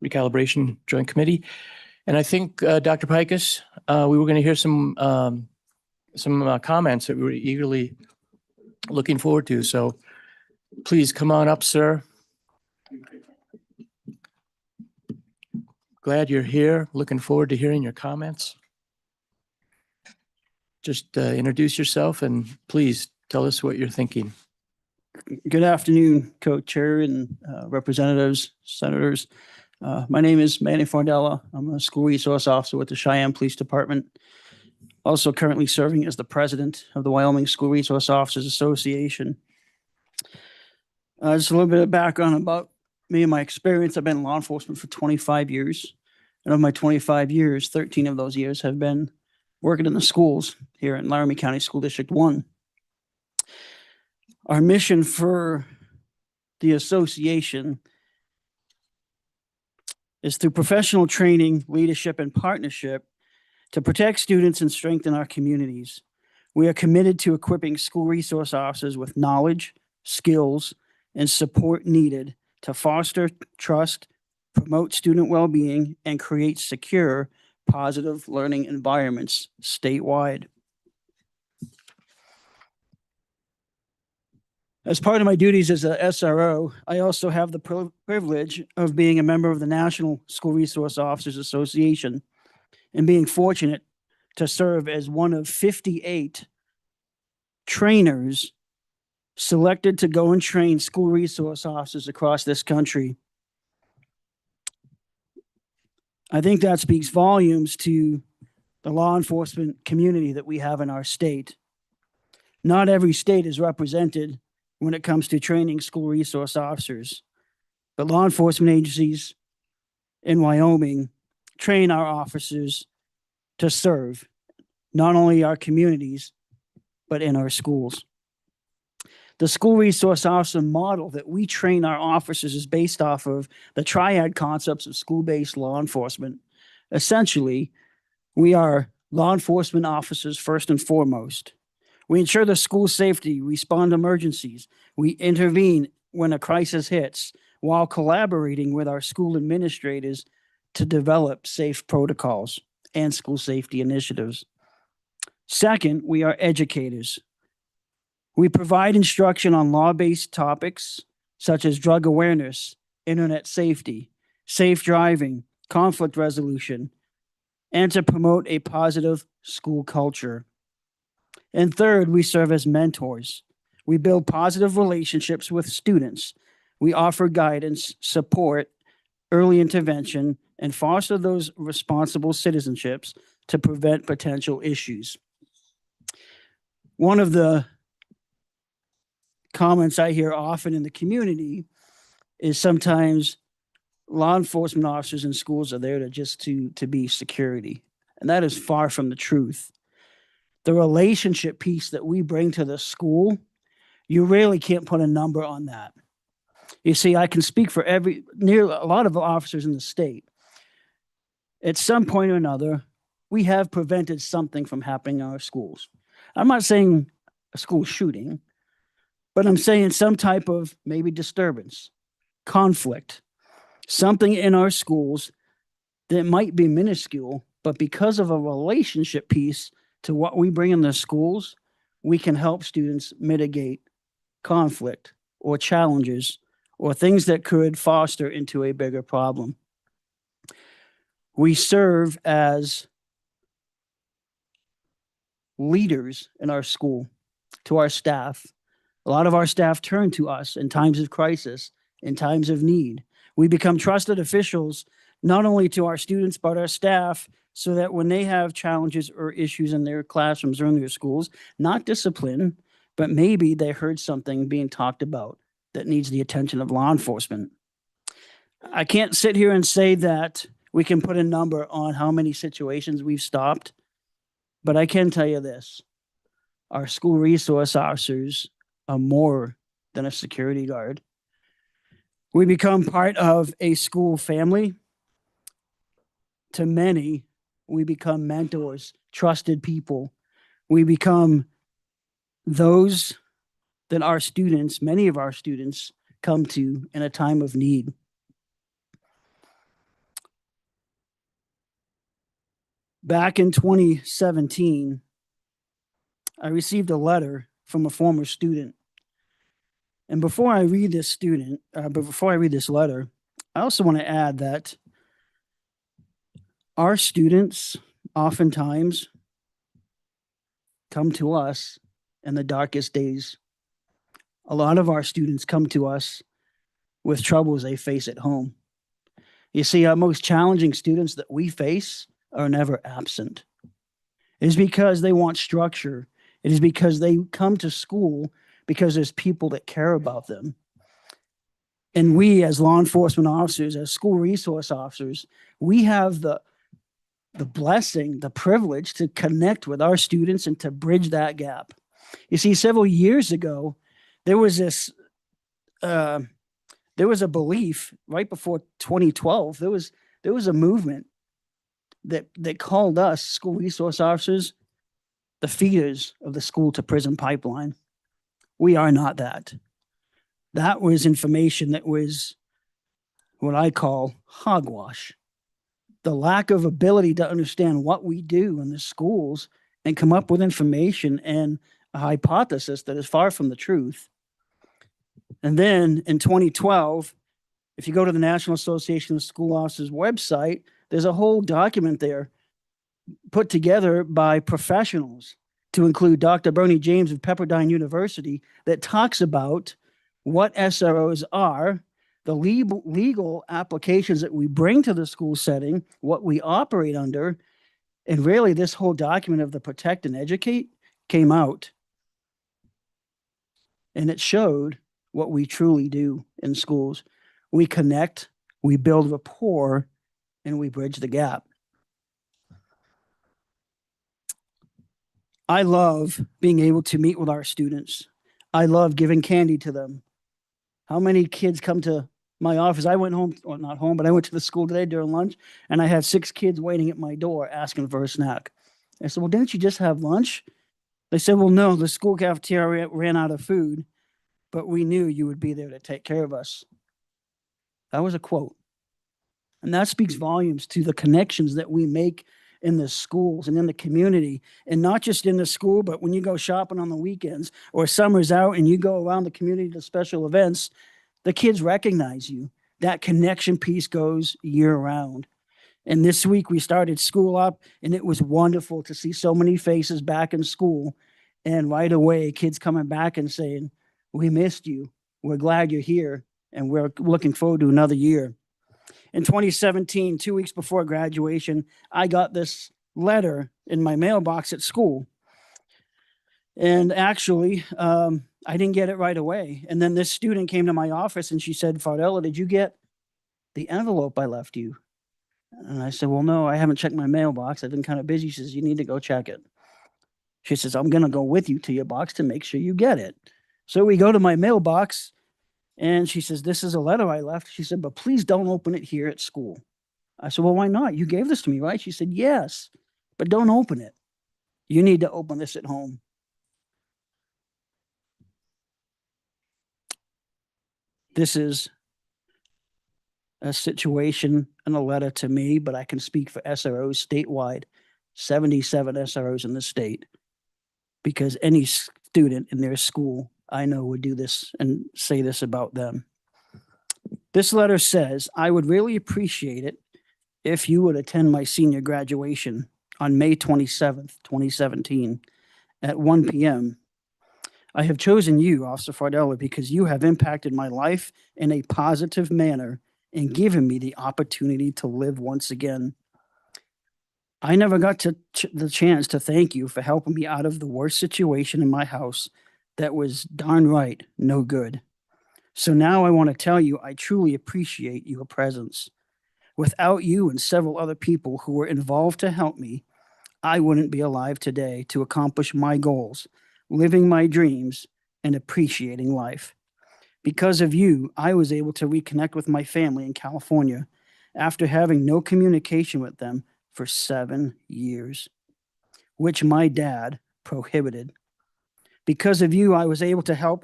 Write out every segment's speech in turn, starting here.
Recalibration Joint Committee. And I think, Dr. Pikus, we were going to hear some comments that we were eagerly looking forward to. So please come on up, sir. Glad you're here. Looking forward to hearing your comments. Just introduce yourself and please tell us what you're thinking. Good afternoon, Co-Chair and representatives, senators. My name is Manny Fordella. I'm a school resource officer with the Cheyenne Police Department. Also currently serving as the president of the Wyoming School Resource Officers Association. Just a little bit of background about me and my experience. I've been in law enforcement for 25 years. And of my 25 years, 13 of those years have been working in the schools here in Laramie County School District 1. Our mission for the association is through professional training, leadership, and partnership to protect students and strengthen our communities. We are committed to equipping school resource officers with knowledge, skills, and support needed to foster trust, promote student well-being, and create secure, positive learning environments statewide. As part of my duties as a SRO, I also have the privilege of being a member of the National School Resource Officers Association and being fortunate to serve as one of 58 trainers selected to go and train school resource officers across this country. I think that speaks volumes to the law enforcement community that we have in our state. Not every state is represented when it comes to training school resource officers, but law enforcement agencies in Wyoming train our officers to serve not only our communities, but in our schools. The school resource officer model that we train our officers is based off of the triad concepts of school-based law enforcement. Essentially, we are law enforcement officers first and foremost. We ensure the school safety, respond to emergencies. We intervene when a crisis hits while collaborating with our school administrators to develop safe protocols and school safety initiatives. Second, we are educators. We provide instruction on law-based topics such as drug awareness, internet safety, safe driving, conflict resolution, and to promote a positive school culture. And third, we serve as mentors. We build positive relationships with students. We offer guidance, support, early intervention, and foster those responsible citizenships to prevent potential issues. One of the comments I hear often in the community is sometimes law enforcement officers in schools are there to be security. And that is far from the truth. The relationship piece that we bring to the school, you really can't put a number on that. You see, I can speak for a lot of officers in the state. At some point or another, we have prevented something from happening in our schools. I'm not saying a school shooting, but I'm saying some type of maybe disturbance, conflict, something in our schools that might be minuscule, but because of a relationship piece to what we bring in the schools, we can help students mitigate conflict or challenges or things that could foster into a bigger problem. We serve as leaders in our school to our staff. A lot of our staff turn to us in times of crisis, in times of need. We become trusted officials, not only to our students, but our staff, so that when they have challenges or issues in their classrooms or in their schools, not discipline, but maybe they heard something being talked about that needs the attention of law enforcement. I can't sit here and say that we can put a number on how many situations we've stopped, but I can tell you this. Our school resource officers are more than a security guard. We become part of a school family. To many, we become mentors, trusted people. We become those that many of our students come to in a time of need. Back in 2017, I received a letter from a former student. And before I read this letter, I also want to add that our students oftentimes come to us in the darkest days. A lot of our students come to us with troubles they face at home. You see, our most challenging students that we face are never absent. It is because they want structure. It is because they come to school because there's people that care about them. And we, as law enforcement officers, as school resource officers, we have the blessing, the privilege to connect with our students and to bridge that gap. You see, several years ago, there was a belief right before 2012. There was a movement that called us school resource officers the feeders of the school to prison pipeline. We are not that. That was information that was what I call hogwash. The lack of ability to understand what we do in the schools and come up with information and a hypothesis that is far from the truth. And then in 2012, if you go to the National Association of School Officers website, there's a whole document there put together by professionals to include Dr. Bernie James of Pepperdine University that talks about what SROs are, the legal applications that we bring to the school setting, what we operate under, and really this whole document of the Protect and Educate came out. And it showed what we truly do in schools. We connect, we build rapport, and we bridge the gap. I love being able to meet with our students. I love giving candy to them. How many kids come to my office? I went home, or not home, but I went to the school today during lunch, and I had 6 kids waiting at my door asking for a snack. I said, well, didn't you just have lunch? They said, well, no, the school cafeteria ran out of food, but we knew you would be there to take care of us. That was a quote. And that speaks volumes to the connections that we make in the schools and in the community, and not just in the school, but when you go shopping on the weekends or summer's out and you go around the community to special events, the kids recognize you. That connection piece goes year round. And this week we started school up, and it was wonderful to see so many faces back in school. And right away, kids coming back and saying, we missed you. We're glad you're here, and we're looking forward to another year. In 2017, 2 weeks before graduation, I got this letter in my mailbox at school. And actually, I didn't get it right away. And then this student came to my office and she said, Fardella, did you get the envelope I left you? And I said, well, no, I haven't checked my mailbox. I've been kind of busy. She says, you need to go check it. She says, I'm going to go with you to your box to make sure you get it. So we go to my mailbox. And she says, this is a letter I left. She said, but please don't open it here at school. I said, well, why not? You gave this to me, right? She said, yes, but don't open it. You need to open this at home. This is a situation and a letter to me, but I can speak for SROs statewide, 77 SROs in the state, because any student in their school I know would do this and say this about them. This letter says, I would really appreciate it if you would attend my senior graduation on May 27th, 2017 at 1 p.m. I have chosen you, Officer Fardella, because you have impacted my life in a positive manner and given me the opportunity to live once again. I never got the chance to thank you for helping me out of the worst situation in my house that was darn right no good. So now I want to tell you I truly appreciate your presence. Without you and several other people who were involved to help me, I wouldn't be alive today to accomplish my goals, living my dreams, and appreciating life. Because of you, I was able to reconnect with my family in California after having no communication with them for 7 years, which my dad prohibited. Because of you, I was able to help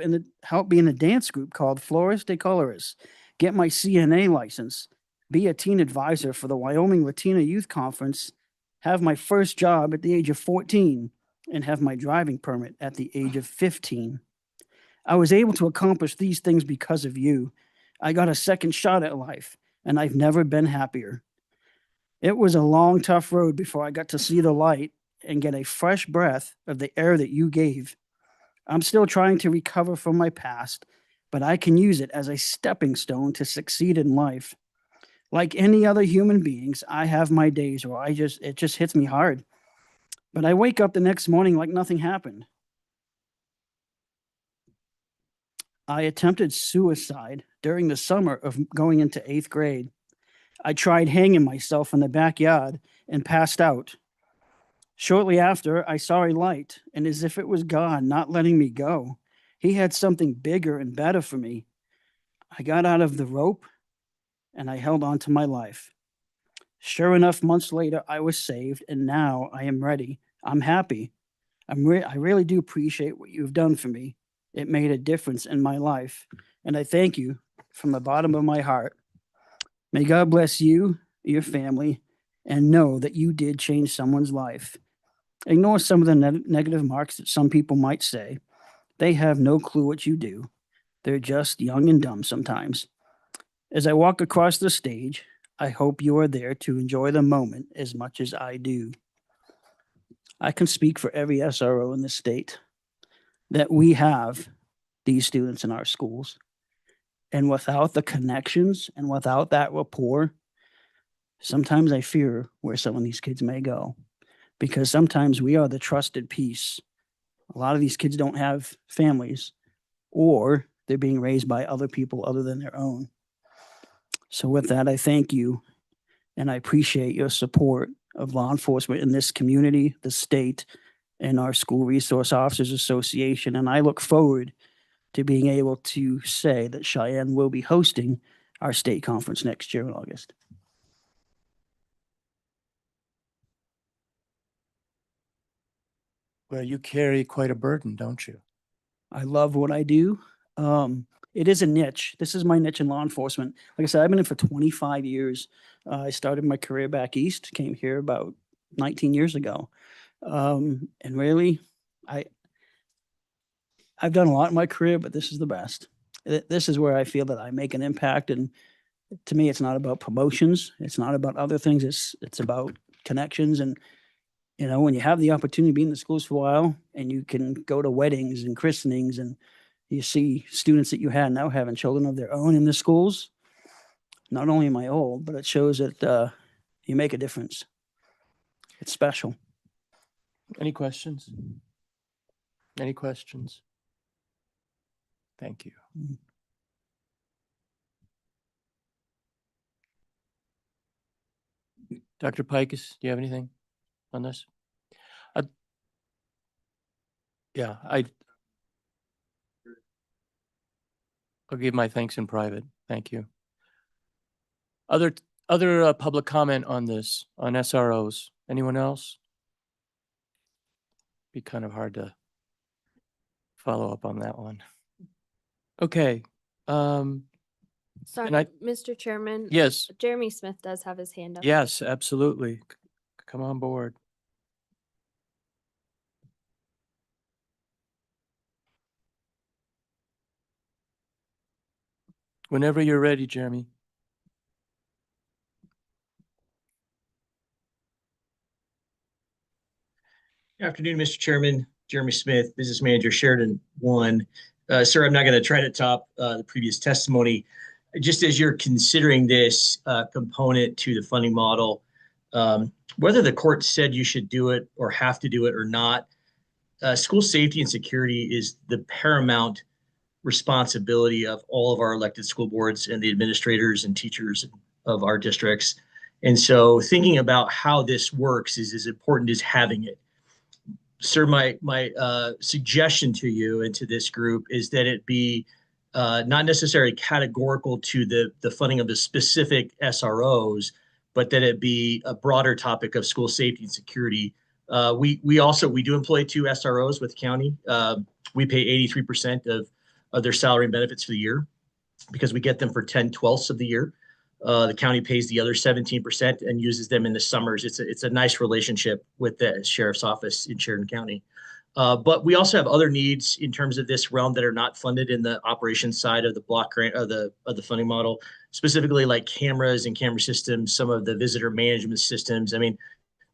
be in a dance group called Flores de Colores, get my CNA license, be a teen advisor for the Wyoming Latina Youth Conference, have my first job at the age of 14, and have my driving permit at the age of 15. I was able to accomplish these things because of you. I got a second shot at life, and I've never been happier. It was a long, tough road before I got to see the light and get a fresh breath of the air that you gave. I'm still trying to recover from my past, but I can use it as a stepping stone to succeed in life. Like any other human beings, I have my days where it just hits me hard. But I wake up the next morning like nothing happened. I attempted suicide during the summer of going into 8th grade. I tried hanging myself in the backyard and passed out. Shortly after, I saw a light, and as if it was God not letting me go, He had something bigger and better for me. I got out of the rope and I held on to my life. Sure enough, months later, I was saved, and now I am ready. I'm happy. I really do appreciate what you've done for me. It made a difference in my life, and I thank you from the bottom of my heart. May God bless you, your family, and know that you did change someone's life. Ignore some of the negative marks that some people might say. They have no clue what you do. They're just young and dumb sometimes. As I walk across the stage, I hope you are there to enjoy the moment as much as I do. I can speak for every SRO in the state that we have these students in our schools. And without the connections and without that rapport, sometimes I fear where some of these kids may go, because sometimes we are the trusted piece. A lot of these kids don't have families, or they're being raised by other people other than their own. So with that, I thank you, and I appreciate your support of law enforcement in this community, the state, and our School Resource Officers Association. And I look forward to being able to say that Cheyenne will be hosting our state conference next year in August. Well, you carry quite a burden, don't you? I love what I do. It is a niche. This is my niche in law enforcement. Like I said, I've been in for 25 years. I started my career back east, came here about 19 years ago. And really, I've done a lot in my career, but this is the best. This is where I feel that I make an impact. And to me, it's not about promotions. It's not about other things. It's about connections. And, you know, when you have the opportunity to be in the schools for a while, and you can go to weddings and christenings, and you see students that you had now having children of their own in the schools, not only am I old, but it shows that you make a difference. It's special. Any questions? Any questions? Thank you. Dr. Pikus, do you have anything on this? I'll give my thanks in private. Thank you. Other public comment on this, on SROs? Anyone else? Be kind of hard to follow up on that one. Okay. Sorry, And Mr. Chairman. Yes. Jeremy Smith does have his hand up. Yes, absolutely. Come on board. Whenever you're ready, Jeremy. Good afternoon, Mr. Chairman. Jeremy Smith, Business Manager, Sheridan 1. Sir, I'm not going to try to top the previous testimony. Just as you're considering this component to the funding model, whether the court said you should do it or have to do it or not, school safety and security is the paramount responsibility of all of our elected school boards and the administrators and teachers of our districts. And so thinking about how this works is as important as having it. Sir, my suggestion to you and to this group is that it be not necessarily categorical to the funding of the specific SROs, but that it be a broader topic of school safety and security. We do employ 2 SROs with county. We pay 83% of their salary and benefits for the year because we get them for 10/12 of the year. The county pays the other 17% and uses them in the summers. It's a nice relationship with the sheriff's office in Sheridan County. But we also have other needs in terms of this realm that are not funded in the operations side of the block grant of the funding model, specifically like cameras and camera systems, some of the visitor management systems. I mean,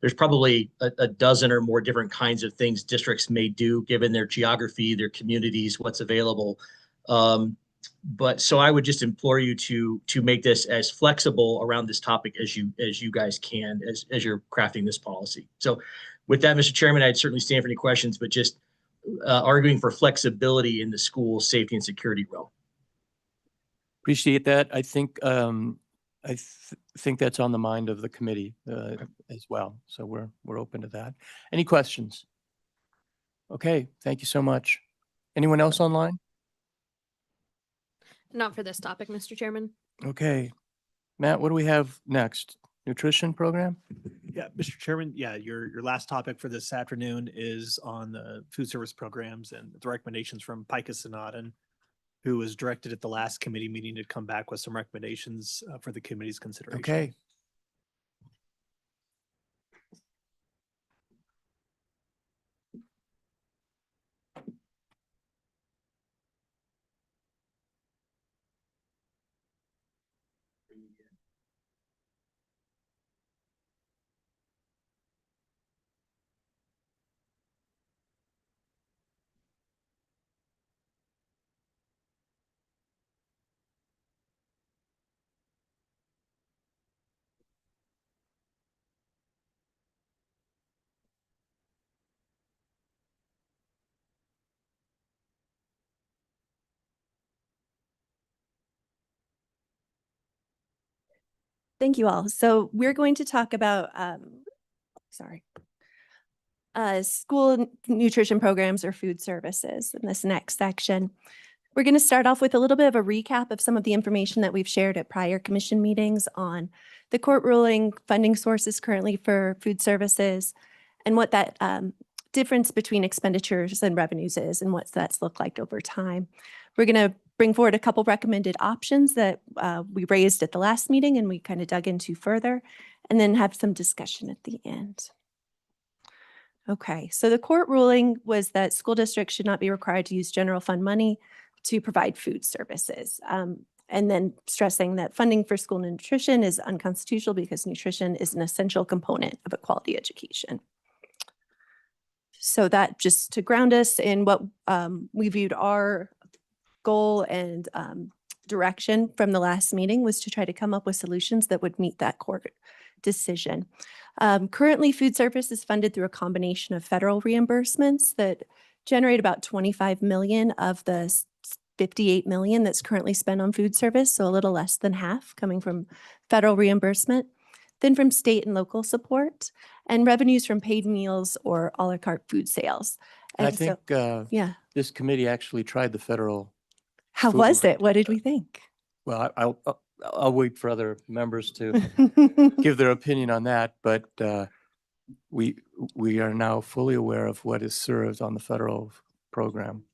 there's probably a dozen or more different kinds of things districts may do given their geography, their communities, what's available. But so I would just implore you to make this as flexible around this topic as you guys can as you're crafting this policy. So with that, Mr. Chairman, I'd certainly stand for any questions, but just arguing for flexibility in the school safety and security realm. Appreciate that. I think think that's on the mind of the committee as well. So we're open to that. Any questions? Okay, thank you so much. Anyone else online? Not for this topic, Mr. Chairman. Okay. Matt, what do we have next? Nutrition program? Yeah, Mr. Chairman, yeah, your last topic for this afternoon is on the food service programs and the recommendations from Pika Sanadan, who was directed at the last committee meeting to come back with some recommendations for the committee's consideration. Okay. Thank you all. So we're going to talk about, school nutrition programs or food services in this next section. We're going to start off with a little bit of a recap of some of the information that we've shared at prior commission meetings on the court ruling, funding sources currently for food services, and what that difference between expenditures and revenues is and what that's looked like over time. We're going to bring forward a couple recommended options that we raised at the last meeting and we kind of dug into further, and then have some discussion at the end. Okay, so the court ruling was that school districts should not be required to use general fund money to provide food services. And then stressing that funding for school nutrition is unconstitutional because nutrition is an essential component of a quality education. So that just to ground us in what we viewed our goal and direction from the last meeting was to try to come up with solutions that would meet that court decision. Currently, food service is funded through a combination of federal reimbursements that generate about 25 million of the 58 million that's currently spent on food service, so a little less than half coming from federal reimbursement, then from state and local support, and revenues from paid meals or a la carte food sales. And I And think yeah. this committee actually tried the federal. How food was rate. it? What did we think? Well, I'll wait for other members to give their opinion on that, but we are now fully aware of what is served on the federal program.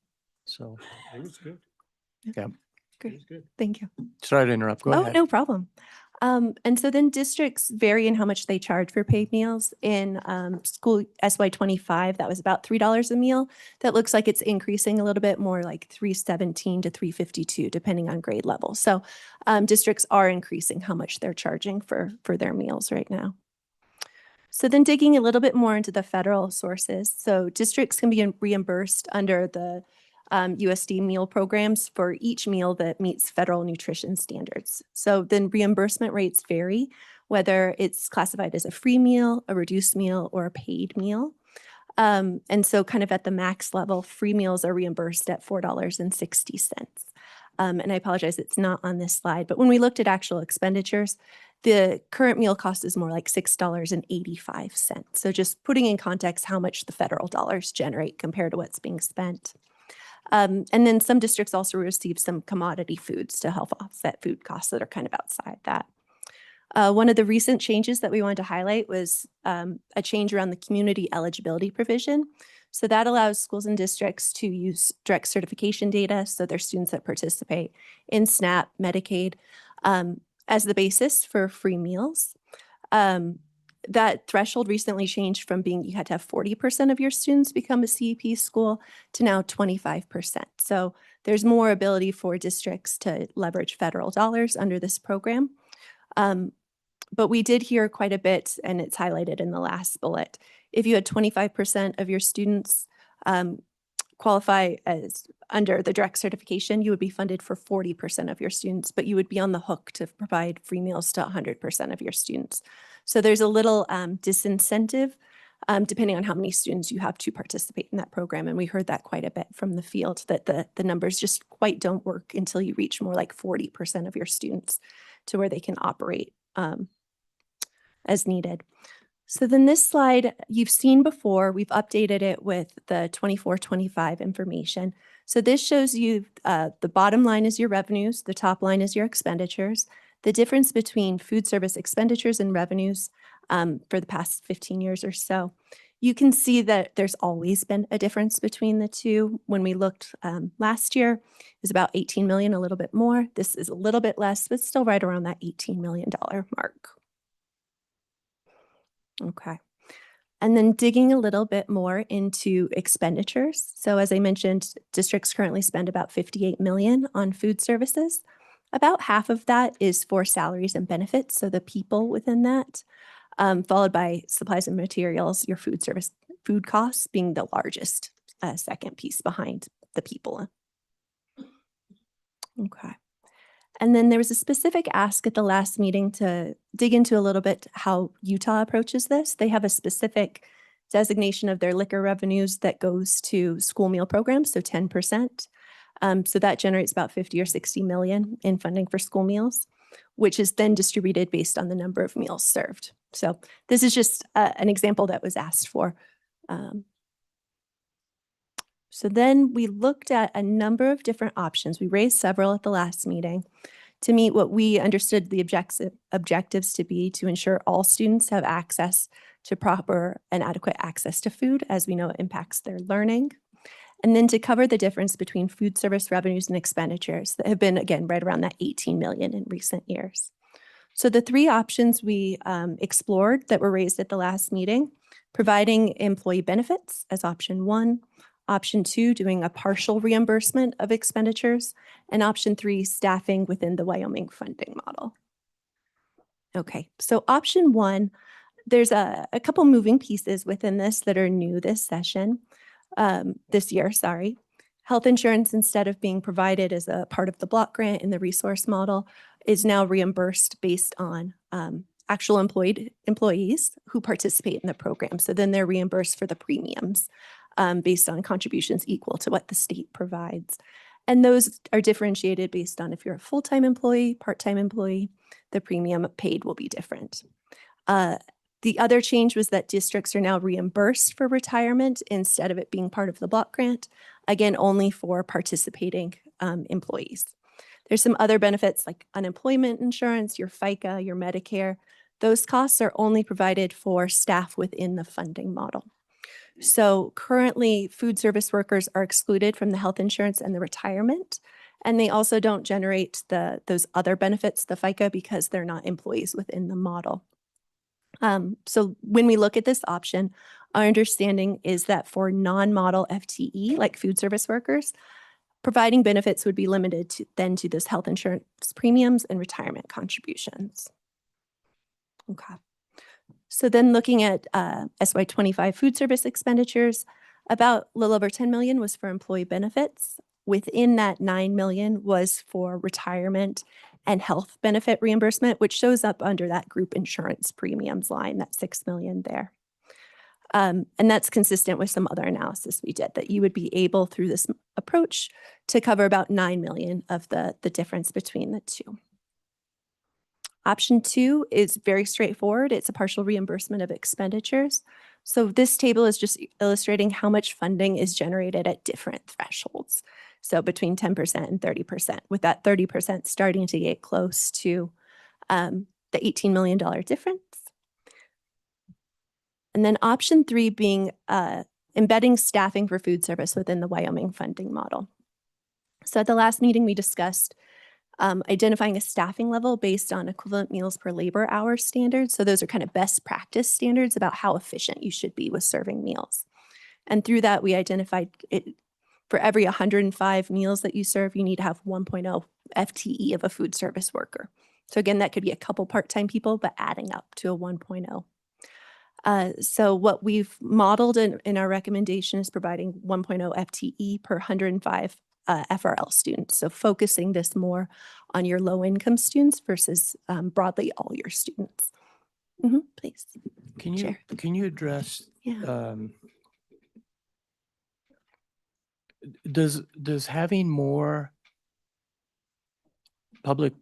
So It was good. yeah, Great. It was good. Thank you. sorry to interrupt. Go Oh, ahead. no problem. And so then districts vary in how much they charge for paid meals. In school SY25, that was about $3 a meal. That looks like it's increasing a little bit more, like $3.17 to $3.52, depending on grade level. So districts are increasing how much they're charging for their meals right now. So then digging a little bit more into the federal sources. So districts can be reimbursed under the USD meal programs for each meal that meets federal nutrition standards. So then reimbursement rates vary, whether it's classified as a free meal, a reduced meal, or a paid meal. And so kind of at the max level, free meals are reimbursed at $4.60. And I apologize, it's not on this slide, but when we looked at actual expenditures, the current meal cost is more like $6.85. So just putting in context how much the federal dollars generate compared to what's being spent. And then some districts also receive some commodity foods to help offset food costs that are kind of outside that. One of the recent changes that we wanted to highlight was a change around the community eligibility provision. So that allows schools and districts to use direct certification data. So their students that participate in SNAP, Medicaid, as the basis for free meals. That threshold recently changed from being you had to have 40% of your students become a CEP school to now 25%. So there's more ability for districts to leverage federal dollars under this program. But we did hear quite a bit, and it's highlighted in the last bullet. If you had 25% of your students qualify as under the direct certification, you would be funded for 40% of your students, but you would be on the hook to provide free meals to 100% of your students. So there's a little disincentive depending on how many students you have to participate in that program. And we heard that quite a bit from the field, that the numbers just quite don't work until you reach more like 40% of your students to where they can operate as needed. So then this slide you've seen before, we've updated it with the 24-25 information. So this shows you the bottom line is your revenues, the top line is your expenditures, the difference between food service expenditures and revenues for the past 15 years or so. You can see that there's always been a difference between the two. When we looked last year, it was about 18 million, a little bit more. This is a little bit less, but still right around that $18 million mark. Okay. And then digging a little bit more into expenditures. So as I mentioned, districts currently spend about 58 million on food services. About half of that is for salaries and benefits, so the people within that, followed by supplies and materials, your food service, food costs being the largest second piece behind the people. Okay. And then there was a specific ask at the last meeting to dig into a little bit how Utah approaches this. They have a specific designation of their liquor revenues that goes to school meal programs, so 10%. So that generates about 50 or 60 million in funding for school meals, which is then distributed based on the number of meals served. So this is just an example that was asked for. So then we looked at a number of different options. We raised several at the last meeting to meet what we understood the objectives to be, to ensure all students have access to proper and adequate access to food, as we know it impacts their learning. And then to cover the difference between food service revenues and expenditures that have been, again, right around that 18 million in recent years. So the three options we explored that were raised at the last meeting: providing employee benefits as option 1, option 2, doing a partial reimbursement of expenditures, and option 3, staffing within the Wyoming funding model. Okay, so option 1, there's a couple moving pieces within this that are new this year. Health insurance, instead of being provided as a part of the block grant in the resource model, is now reimbursed based on actual employees who participate in the program. So then they're reimbursed for the premiums based on contributions equal to what the state provides. And those are differentiated based on if you're a full-time employee, part-time employee, the premium paid will be different. The other change was that districts are now reimbursed for retirement instead of it being part of the block grant, again, only for participating employees. There's some other benefits like unemployment insurance, your FICA, your Medicare. Those costs are only provided for staff within the funding model. So currently, food service workers are excluded from the health insurance and the retirement, and they also don't generate those other benefits, the FICA, because they're not employees within the model. So when we look at this option, our understanding is that for non-model FTE, like food service workers, providing benefits would be limited to those health insurance premiums and retirement contributions. Okay. So then looking at SY25 food service expenditures, about a little over 10 million was for employee benefits. Within that 9 million was for retirement and health benefit reimbursement, which shows up under that group insurance premiums line, that 6 million there. And that's consistent with some other analysis we did, that you would be able through this approach to cover about 9 million of the difference between the two. Option 2 is very straightforward. It's a partial reimbursement of expenditures. So this table is just illustrating how much funding is generated at different thresholds. So between 10% and 30%, with that 30% starting to get close to the $18 million difference. And then option 3 being embedding staffing for food service within the Wyoming funding model. So at the last meeting, we discussed Identifying a staffing level based on equivalent meals per labor hour standards. So those are kind of best practice standards about how efficient you should be with serving meals. And through that, we identified it for every 105 meals that you serve, you need to have 1.0 FTE of a food service worker. So again, that could be a couple part-time people, but adding up to a 1.0. So what we've modeled in our recommendation is providing 1.0 FTE per 105 FRL students. So focusing this more on your low-income students versus broadly all your students. Please. Can you, Sure. can you address, Yeah. does having more public,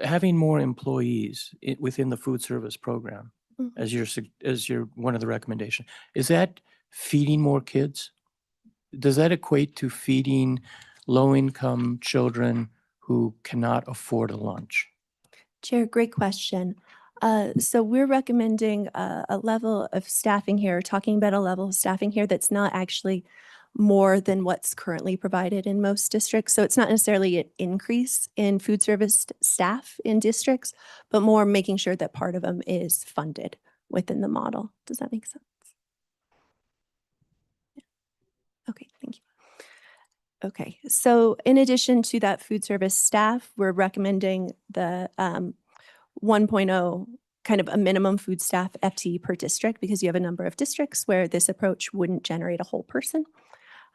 having more employees within the food service program, Mhm. as your one of the recommendation, is that feeding more kids? Does that equate to feeding low-income children who cannot afford a lunch? Chair, great question. So we're recommending a level of staffing here, talking about a level of staffing here that's not actually more than what's currently provided in most districts. So it's not necessarily an increase in food service staff in districts, but more making sure that part of them is funded within the model. Does that make sense? Yeah. Okay, thank you. Okay, so in addition to that food service staff, we're recommending the 1.0 kind of a minimum food staff FTE per district because you have a number of districts where this approach wouldn't generate a whole person.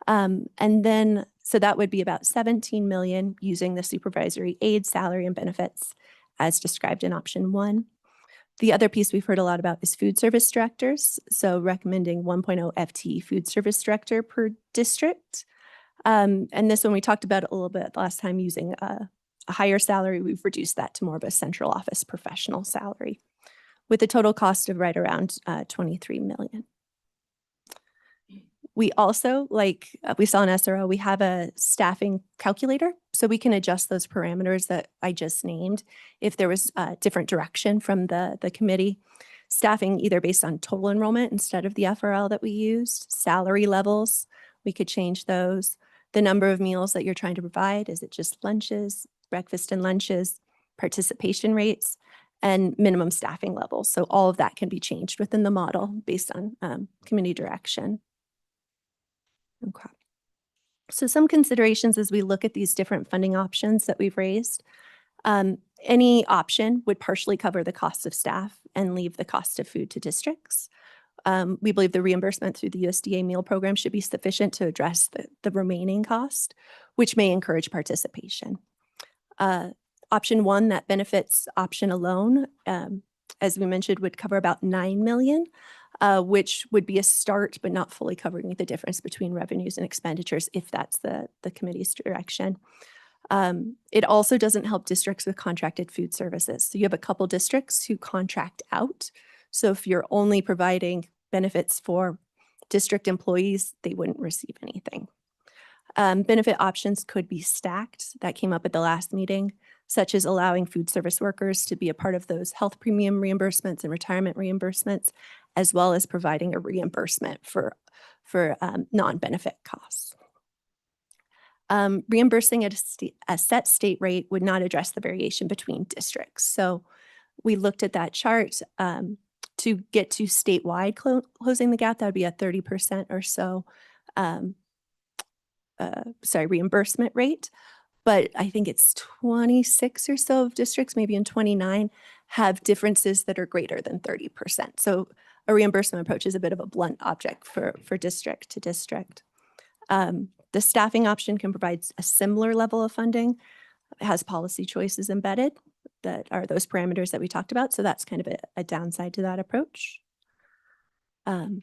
And then, so that would be about 17 million using the supervisory aid salary and benefits as described in option 1. The other piece we've heard a lot about is food service directors. So recommending 1.0 FTE food service director per district. And this one we talked about it a little bit last time using a higher salary. We've reduced that to more of a central office professional salary with a total cost of right around 23 million. We also, like we saw in SRO, we have a staffing calculator, so we can adjust those parameters that I just named if there was a different direction from the committee. Staffing either based on total enrollment instead of the FRL that we used, salary levels, we could change those. The number of meals that you're trying to provide, is it just lunches, breakfast and lunches, participation rates, and minimum staffing levels. So all of that can be changed within the model based on committee direction. Okay. So some considerations as we look at these different funding options that we've raised. Any option would partially cover the cost of staff and leave the cost of food to districts. We believe the reimbursement through the USDA meal program should be sufficient to address the remaining cost, which may encourage participation. Option 1, that benefits option alone, as we mentioned, would cover about 9 million, which would be a start, but not fully covering the difference between revenues and expenditures if that's the committee's direction. It also doesn't help districts with contracted food services. So you have a couple districts who contract out. So if you're only providing benefits for district employees, they wouldn't receive anything. Benefit options could be stacked. That came up at the last meeting, such as allowing food service workers to be a part of those health premium reimbursements and retirement reimbursements, as well as providing a reimbursement for non-benefit costs. Reimbursing at a set state rate would not address the variation between districts. So we looked at that chart to get to statewide closing the gap. That would be a 30% or so reimbursement rate. But I think it's 26 or so of districts, maybe in 29, have differences that are greater than 30%. So a reimbursement approach is a bit of a blunt object for district to district. The staffing option can provide a similar level of funding. It has policy choices embedded that are those parameters that we talked about. So that's kind of a downside to that approach. Our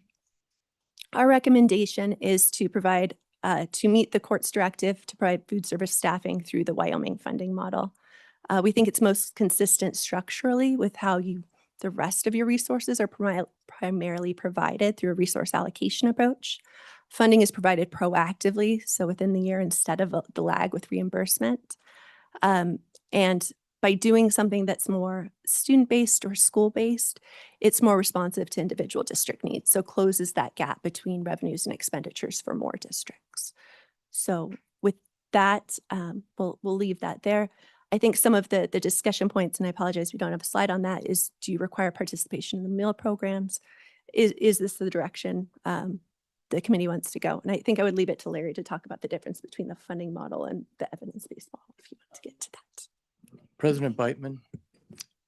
recommendation is to provide, to meet the court's directive to provide food service staffing through the Wyoming funding model. We think it's most consistent structurally with how the rest of your resources are primarily provided through a resource allocation approach. Funding is provided proactively, so within the year instead of the lag with reimbursement. And by doing something that's more student-based or school-based, it's more responsive to individual district needs. So closes that gap between revenues and expenditures for more districts. So with that, we'll leave that there. I think some of the discussion points, and I apologize, we don't have a slide on that, is do you require participation in the meal programs? Is this the direction the committee wants to go? And I think I would leave it to Larry to talk about the difference between the funding model and the evidence-based model, if you want to get to that. President Beitman?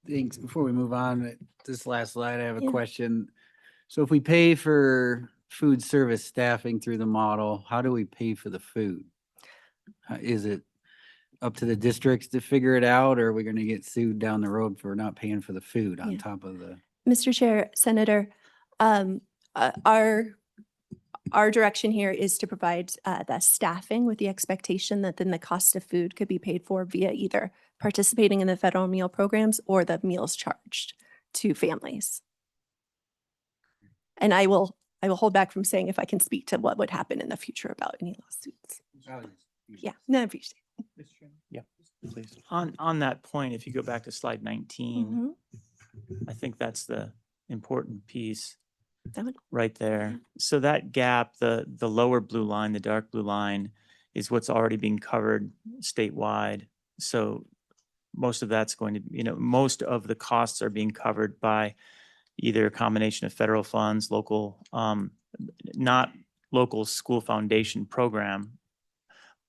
Thanks. Before we move on, this last slide, I have a Yeah. question. So if we pay for food service staffing through the model, how do we pay for the food? Is it up to the districts to figure it out, or are we going to get sued down the road for not paying for the food on Yeah. top of the? Mr. Chair, Senator, our direction here is to provide the staffing with the expectation that then the cost of food could be paid for via either participating in the federal meal programs or the meals charged to families. And I will hold back from saying if I can speak to what would happen in the future about any lawsuits. Yeah, no, I appreciate Yeah, please. On that point, if you go back to slide it. 19, I think that's the important piece That one? right there. So that gap, the lower blue line, the dark blue line, is what's already being covered statewide. So most of that's going to, most of the costs are being covered by either a combination of federal funds, local, not local school foundation program,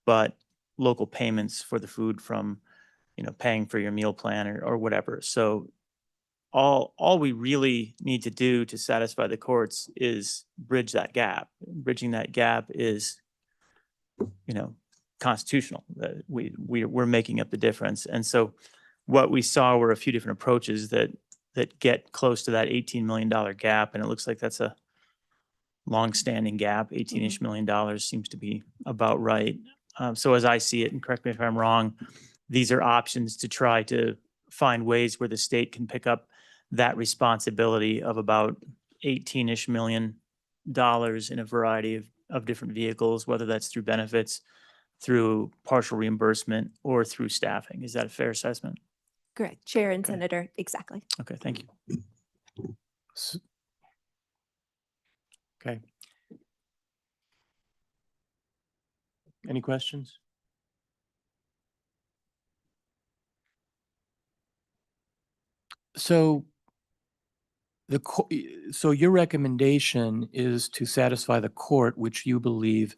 but local payments for the food from, paying for your meal plan or whatever. So all we really need to do to satisfy the courts is bridge that gap. Bridging that gap is, constitutional. We're making up the difference. And so what we saw were a few different approaches that get close to that $18 million gap. And it looks like that's a long-standing gap. 18-ish million dollars seems to be about right. So as I see it, and correct me if I'm wrong, these are options to try to find ways where the state can pick up that responsibility of about 18-ish million dollars in a variety of different vehicles, whether that's through benefits, through partial reimbursement, or through staffing. Is that a fair assessment? Correct, Chair and Okay. Senator, exactly. Okay, thank you. Okay. Any questions? So so your recommendation is to satisfy the court, which you believe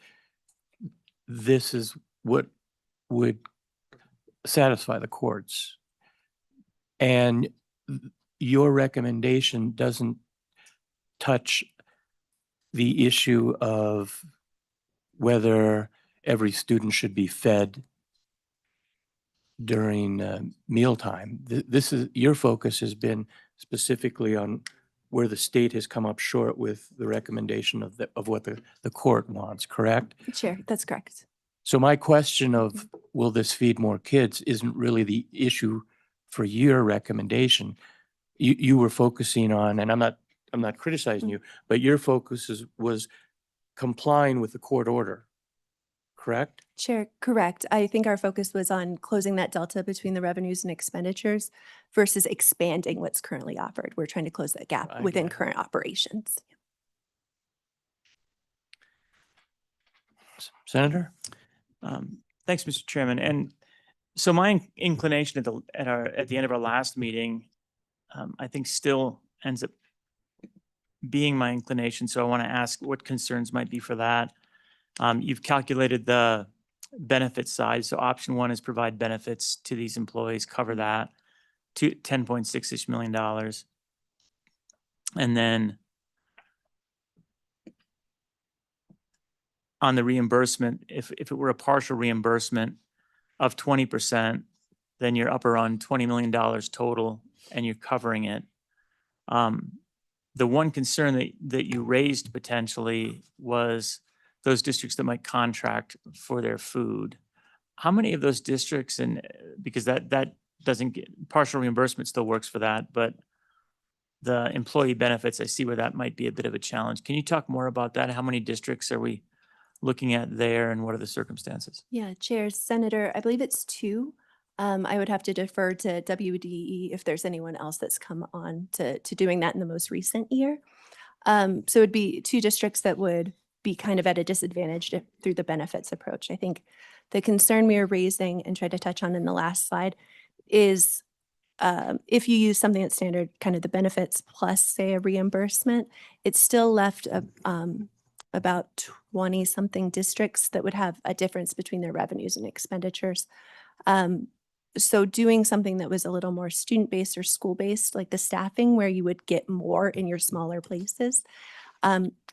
this is what would satisfy the courts. And your recommendation doesn't touch the issue of whether every student should be fed during mealtime. This is, your focus has been specifically on where the state has come up short with the recommendation of what the court wants, correct? Chair, that's correct. So my question of will this feed more kids isn't really the issue for your recommendation. You were focusing on, and I'm not criticizing you, but your focus was complying with the court order, correct? Chair, correct. I think our focus was on closing that delta between the revenues and expenditures versus expanding what's currently offered. We're trying to close that gap I within get it. current operations. Senator? Thanks, Mr. Chairman. And so my inclination at the end of our last meeting, I think still ends up being my inclination. So I want to ask what concerns might be for that. You've calculated the benefit side. So option one is provide benefits to these employees, cover that to $10.6-ish million. And then on the reimbursement, if it were a partial reimbursement of 20%, then you're up around $20 million total and you're covering it. The one concern that you raised potentially was those districts that might contract for their food. How many of those districts, and because that doesn't get, partial reimbursement still works for that, but the employee benefits, I see where that might be a bit of a challenge. Can you talk more about that? How many districts are we looking at there and what are the circumstances? Yeah, Chair, Senator, I believe it's 2. I would have to defer to WDE if there's anyone else that's come on to doing that in the most recent year. So it'd be 2 districts that would be kind of at a disadvantage through the benefits approach. I think The concern we are raising and tried to touch on in the last slide is if you use something that's standard, kind of the benefits plus say a reimbursement, it's still left about 20 something districts that would have a difference between their revenues and expenditures. So doing something that was a little more student-based or school-based, like the staffing where you would get more in your smaller places,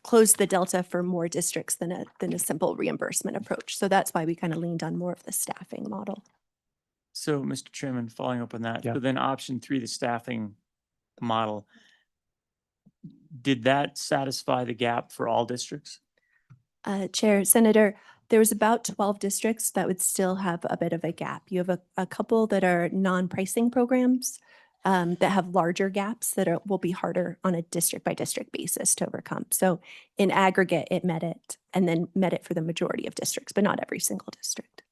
close the delta for more districts than a simple reimbursement approach. So that's why we kind of leaned on more of the staffing model. So, Mr. Chairman, following up on that, Yeah. so then option 3, the staffing model, did that satisfy the gap for all districts? Chair, Senator, there was about 12 districts that would still have a bit of a gap. You have a couple that are non-pricing programs that have larger gaps that will be harder on a district by district basis to overcome. So in aggregate, it met it and then met it for the majority of districts, but not every single district.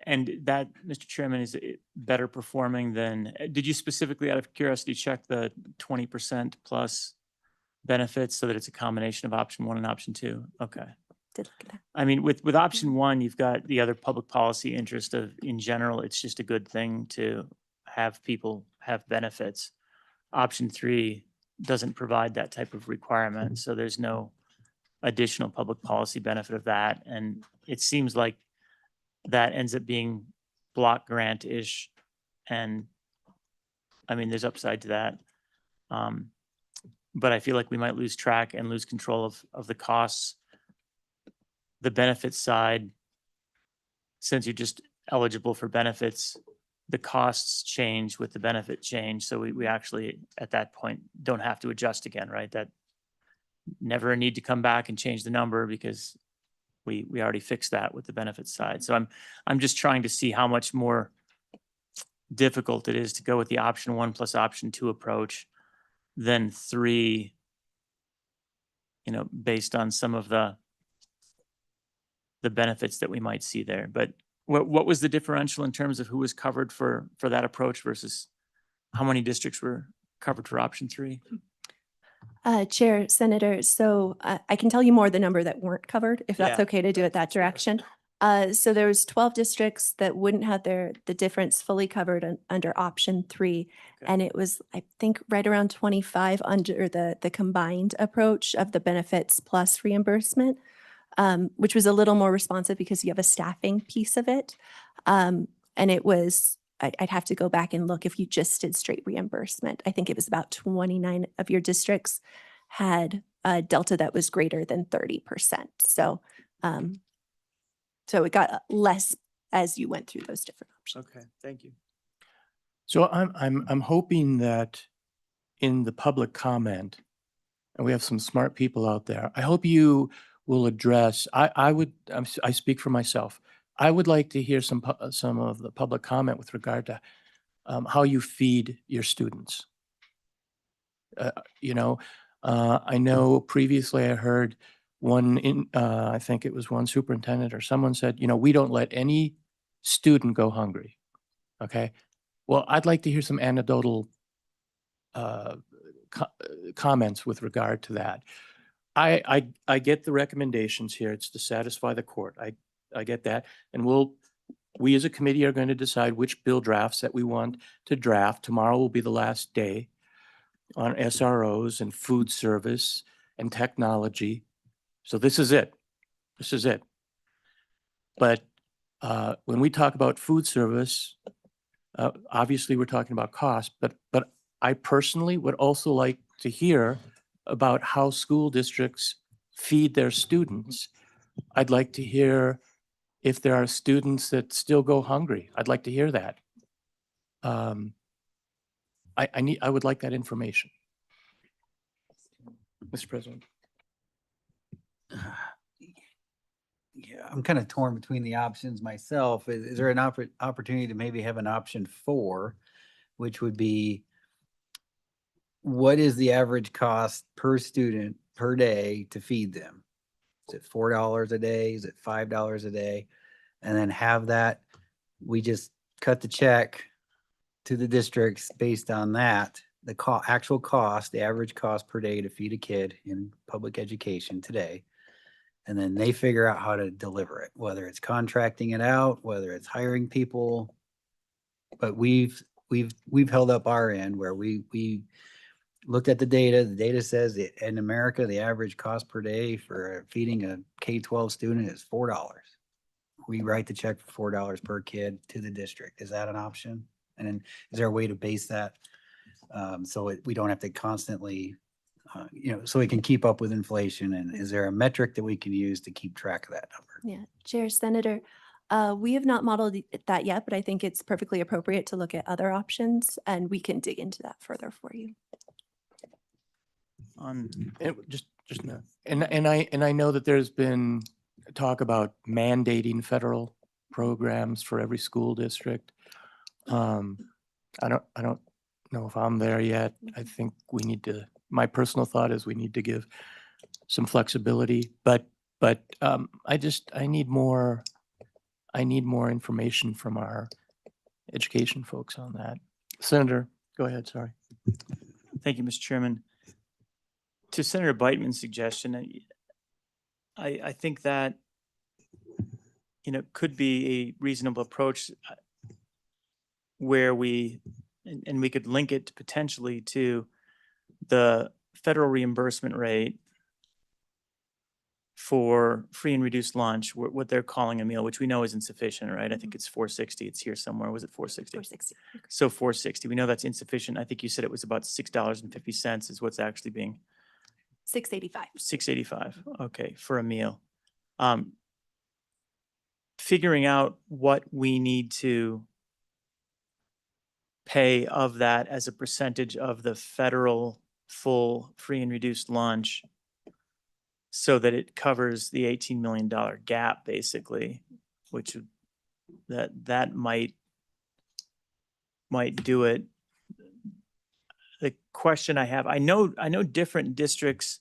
And that, Mr. Chairman, is it better performing than, did you specifically, out of curiosity, check the 20% plus benefits so that it's a combination of option 1 and option 2? Okay. Did look at that. I mean, with option 1, you've got the other public policy interest of, in general, it's just a good thing to have people have benefits. Option 3 doesn't provide that type of requirement, so there's no additional public policy benefit of that. And it seems like that ends up being block grant-ish. And I mean, there's upside to that. But I feel like we might lose track and lose control of the costs. The benefits side, since you're just eligible for benefits, the costs change with the benefit change. So we actually, at that point, don't have to adjust again, right? That never a need to come back and change the number because we already fixed that with the benefits side. So I'm just trying to see how much more difficult it is to go with the option 1 plus option 2 approach than 3, based on some of the benefits that we might see there. But what was the differential in terms of who was covered for that approach versus how many districts were covered for option 3? Chair, Senator, so I can tell you more the number that weren't covered, if that's Yeah. okay to do it that direction. So there was 12 districts that wouldn't have the difference fully covered under option 3. Okay. And it was, I think, right around 25 under the combined approach of the benefits plus reimbursement, which was a little more responsive because you have a staffing piece of it. And it was, I'd have to go back and look if you just did straight reimbursement. I think it was about 29 of your districts had a delta that was greater than 30%. So it got less as you went through those different options. Okay, thank you. So I'm hoping that in the public comment, and we have some smart people out there, I hope you will address, I speak for myself. I would like to hear some of the public comment with regard to how you feed your students. I know previously I heard I think it was one superintendent or someone said, we don't let any student go hungry. Okay. Well, I'd like to hear some anecdotal comments with regard to that. I get the recommendations here. It's to satisfy the court. I get that. And we as a committee are going to decide which bill drafts that we want to draft. Tomorrow will be the last day on SROs and food service and technology. So this is it. This is it. But when we talk about food service, obviously we're talking about cost, but I personally would also like to hear about how school districts feed their students. I'd like to hear if there are students that still go hungry. I'd like to hear that. I would like that information. Mr. President. Yeah, I'm kind of torn between the options myself. Is there an opportunity to maybe have an option 4, which would be, what is the average cost per student per day to feed them? Is it $4 a day? Is it $5 a day? And then have that, we just cut the check to the districts based on that, the actual cost, the average cost per day to feed a kid in public education today. And then they figure out how to deliver it, whether it's contracting it out, whether it's hiring people. But we've held up our end where we looked at the data. The data says that in America, the average cost per day for feeding a K-12 student is $4. We write the check for $4 per kid to the district. Is that an option? And then is there a way to base that so we don't have to constantly, so we can keep up with inflation? And is there a metric that we can use to keep track of that number? Yeah, Chair, Senator, we have not modeled that yet, but I think it's perfectly appropriate to look at other options, and we can dig into that further for you. On Just no. And I know that there's been talk about mandating federal programs for every school district. I don't know if I'm there yet. I think we need to, my personal thought is we need to give some flexibility, but I need more information from our education folks on that. Senator, go ahead, sorry. Thank you, Mr. Chairman. To Senator Beitman's suggestion, I think that, could be a reasonable approach where we could link it potentially to the federal reimbursement rate for free and reduced lunch, what they're calling a meal, which we know is insufficient, right? I think it's $4.60. It's here somewhere. Was it $4.60? $4.60. So $4.60. We know that's insufficient. I think you said it was about $6.50 is what's actually being $6.85. $6.85. Okay, for a meal. Figuring out what we need to pay of that as a percentage of the federal full free and reduced lunch so that it covers the $18 million gap, basically, which that might do it. The question I have, I know different districts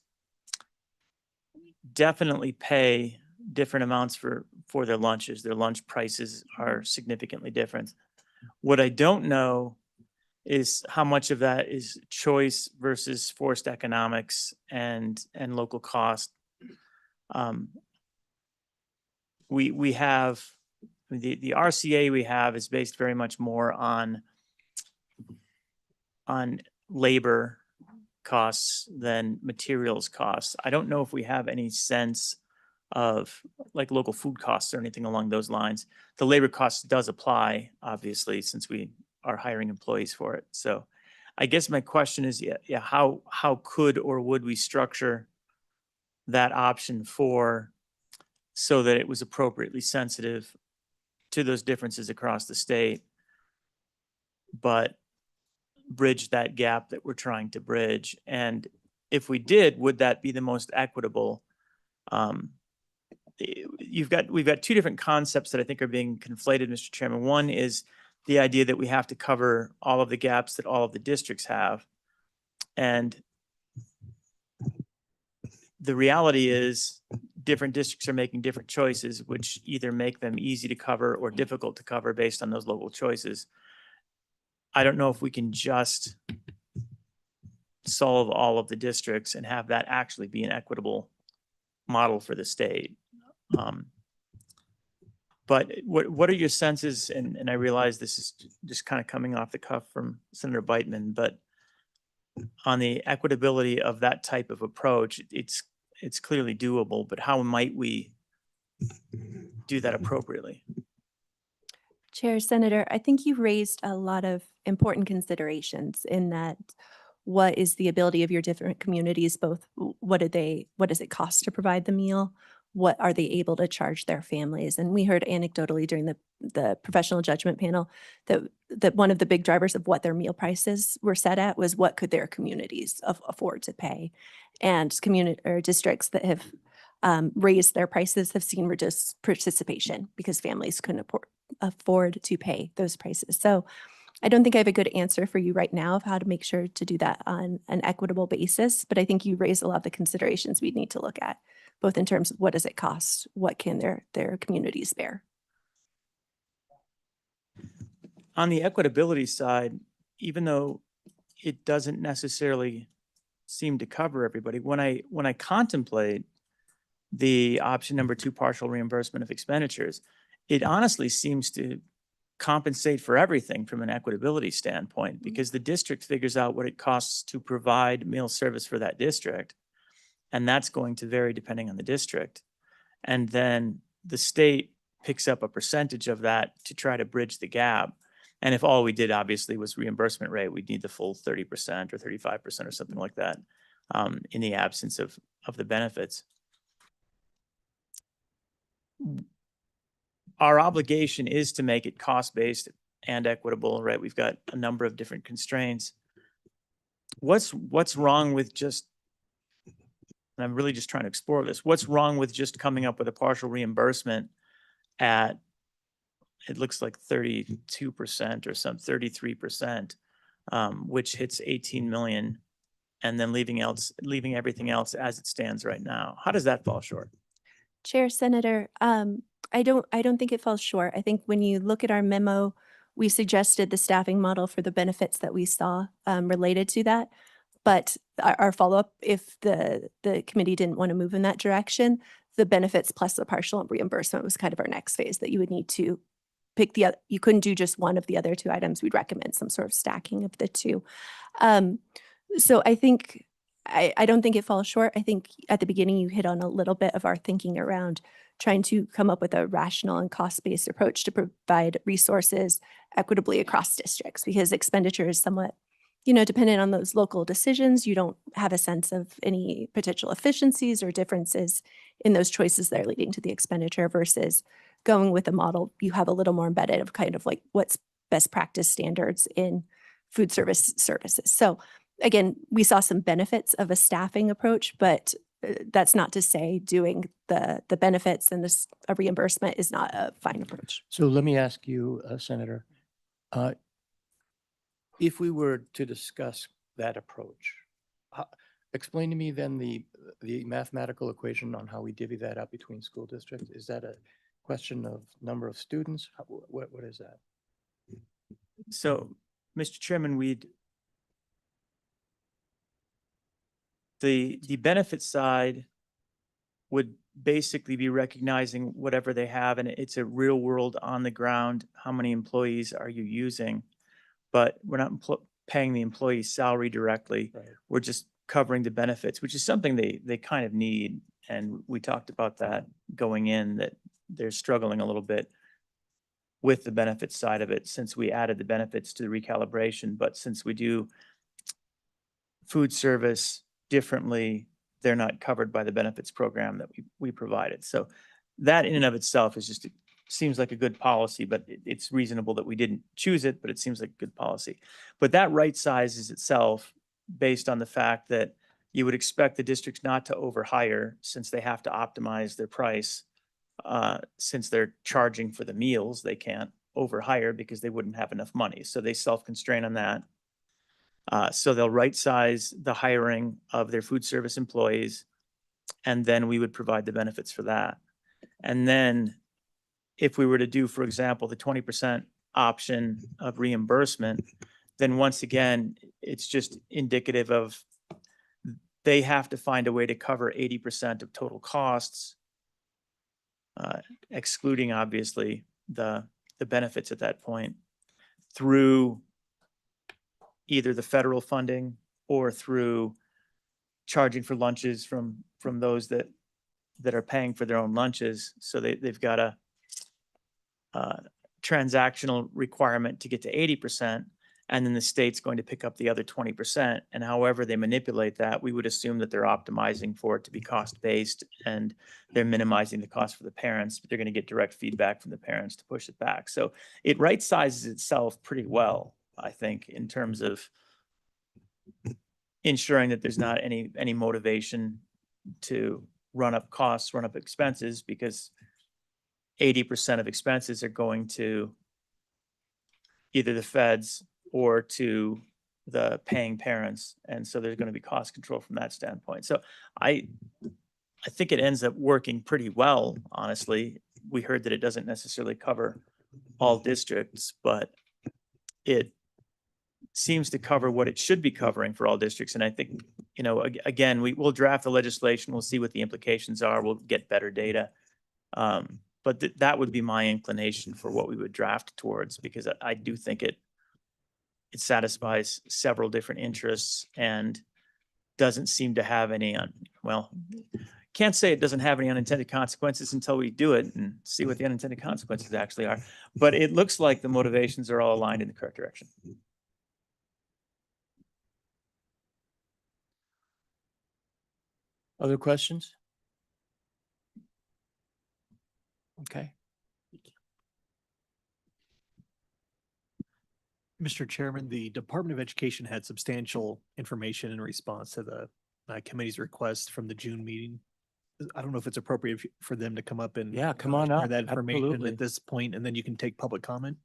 definitely pay different amounts for their lunches. Their lunch prices are significantly different. What I don't know is how much of that is choice versus forced economics and local cost. We have the RCA we have is based very much more on labor costs than materials costs. I don't know if we have any sense of like local food costs or anything along those lines. The labor cost does apply, obviously, since we are hiring employees for it. So I guess my question is, how could or would we structure that option so that it was appropriately sensitive to those differences across the state, but bridge that gap that we're trying to bridge? And if we did, would that be the most equitable? We've got two different concepts that I think are being conflated, Mr. Chairman. One is the idea that we have to cover all of the gaps that all of the districts have. And the reality is different districts are making different choices, which either make them easy to cover or difficult to cover based on those local choices. I don't know if we can just solve all of the districts and have that actually be an equitable model for the state. But what are your senses? And I realize this is just kind of coming off the cuff from Senator Beitman, but on the equitability of that type of approach, it's clearly doable, but how might we do that appropriately? Chair, Senator, I think you raised a lot of important considerations in that. What is the ability of your different communities, both what does it cost to provide the meal? What are they able to charge their families? And we heard anecdotally during the professional judgment panel that one of the big drivers of what their meal prices were set at was what could their communities afford to pay. And districts that have raised their prices have seen reduced participation because families couldn't afford to pay those prices. So I don't think I have a good answer for you right now of how to make sure to do that on an equitable basis, but I think you raised a lot of the considerations we need to look at, both in terms of what does it cost, what can their communities bear. On the equitability side, even though it doesn't necessarily seem to cover everybody, when I contemplate the option number 2, partial reimbursement of expenditures, it honestly seems to compensate for everything from an equitability standpoint, because the district figures out what it costs to provide meal service for that district. And that's going to vary depending on the district. And then the state picks up a percentage of that to try to bridge the gap. And if all we did obviously was reimbursement rate, we'd need the full 30% or 35% or something like that, in the absence of the benefits. Our obligation is to make it cost-based and equitable, right? We've got a number of different constraints. What's wrong with just, and I'm really just trying to explore this, what's wrong with just coming up with a partial reimbursement at, it looks like 32% or some 33%, which hits 18 million, and then leaving everything else as it stands right now? How does that fall short? Chair, Senator, I don't think it falls short. I think when you look at our memo, we suggested the staffing model for the benefits that we saw related to that. But our follow-up, if the committee didn't want to move in that direction, the benefits plus the partial reimbursement was kind of our next phase, that you would need to pick the other. You couldn't do just one of the other 2 items. We'd recommend some sort of stacking of the 2. So I think, I don't think it falls short. I think at the beginning you hit on a little bit of our thinking around trying to come up with a rational and cost-based approach to provide resources equitably across districts, because expenditure is somewhat, dependent on those local decisions. You don't have a sense of any potential efficiencies or differences in those choices that are leading to the expenditure, versus going with a model you have a little more embedded of kind of like what's best practice standards in food services. So again, we saw some benefits of a staffing approach, but that's not to say doing the benefits and a reimbursement is not a fine approach. So let me ask you, Senator, if we were to discuss that approach, explain to me then the mathematical equation on how we divvy that up between school districts. Is that a question of number of students? What is that? So, Mr. Chairman, the benefit side would basically be recognizing whatever they have, and it's a real world on the ground. How many employees are you using? But we're not paying the employee's salary directly. Right. We're just covering the benefits, which is something they kind of need. And we talked about that going in, that they're struggling a little bit with the benefits side of it, since we added the benefits to the recalibration. But since we do food service differently, they're not covered by the benefits program that we provided. So that in and of itself is just, it seems like a good policy, but it's reasonable that we didn't choose it, but it seems like a good policy. But that right sizes itself based on the fact that you would expect the districts not to overhire, since they have to optimize their price. Since they're charging for the meals, they can't overhire because they wouldn't have enough money. So they self-constrain on that. So they'll right size the hiring of their food service employees, and then we would provide the benefits for that. And then if we were to do, for example, the 20% option of reimbursement, then once again, it's just indicative of they have to find a way to cover 80% of total costs, excluding obviously the benefits at that point, through either the federal funding or through charging for lunches from those that are paying for their own lunches. So they've got a transactional requirement to get to 80%, and then the state's going to pick up the other 20%. And however they manipulate that, we would assume that they're optimizing for it to be cost-based, and they're minimizing the cost for the parents, but they're going to get direct feedback from the parents to push it back. So it right sizes itself pretty well, I think, in terms of ensuring that there's not any motivation to run up costs, run up expenses, because 80% of expenses are going to either the feds or to the paying parents. And so there's going to be cost control from that standpoint. So I think it ends up working pretty well, honestly. We heard that it doesn't necessarily cover all districts, but it seems to cover what it should be covering for all districts. And I think you know, again, we'll draft the legislation. We'll see what the implications are. We'll get better data. But that would be my inclination for what we would draft towards, because I do think it satisfies several different interests and doesn't seem to have any, can't say it doesn't have any unintended consequences until we do it and see what the unintended consequences actually are. But it looks like the motivations are all aligned in the correct direction. Other questions? Okay. Mr. Chairman, the Department of Education had substantial information in response to the committee's request from the June meeting. I don't know if it's appropriate for them to come up and Yeah, come on share up. that information Absolutely. at this point, and then you can take public comment.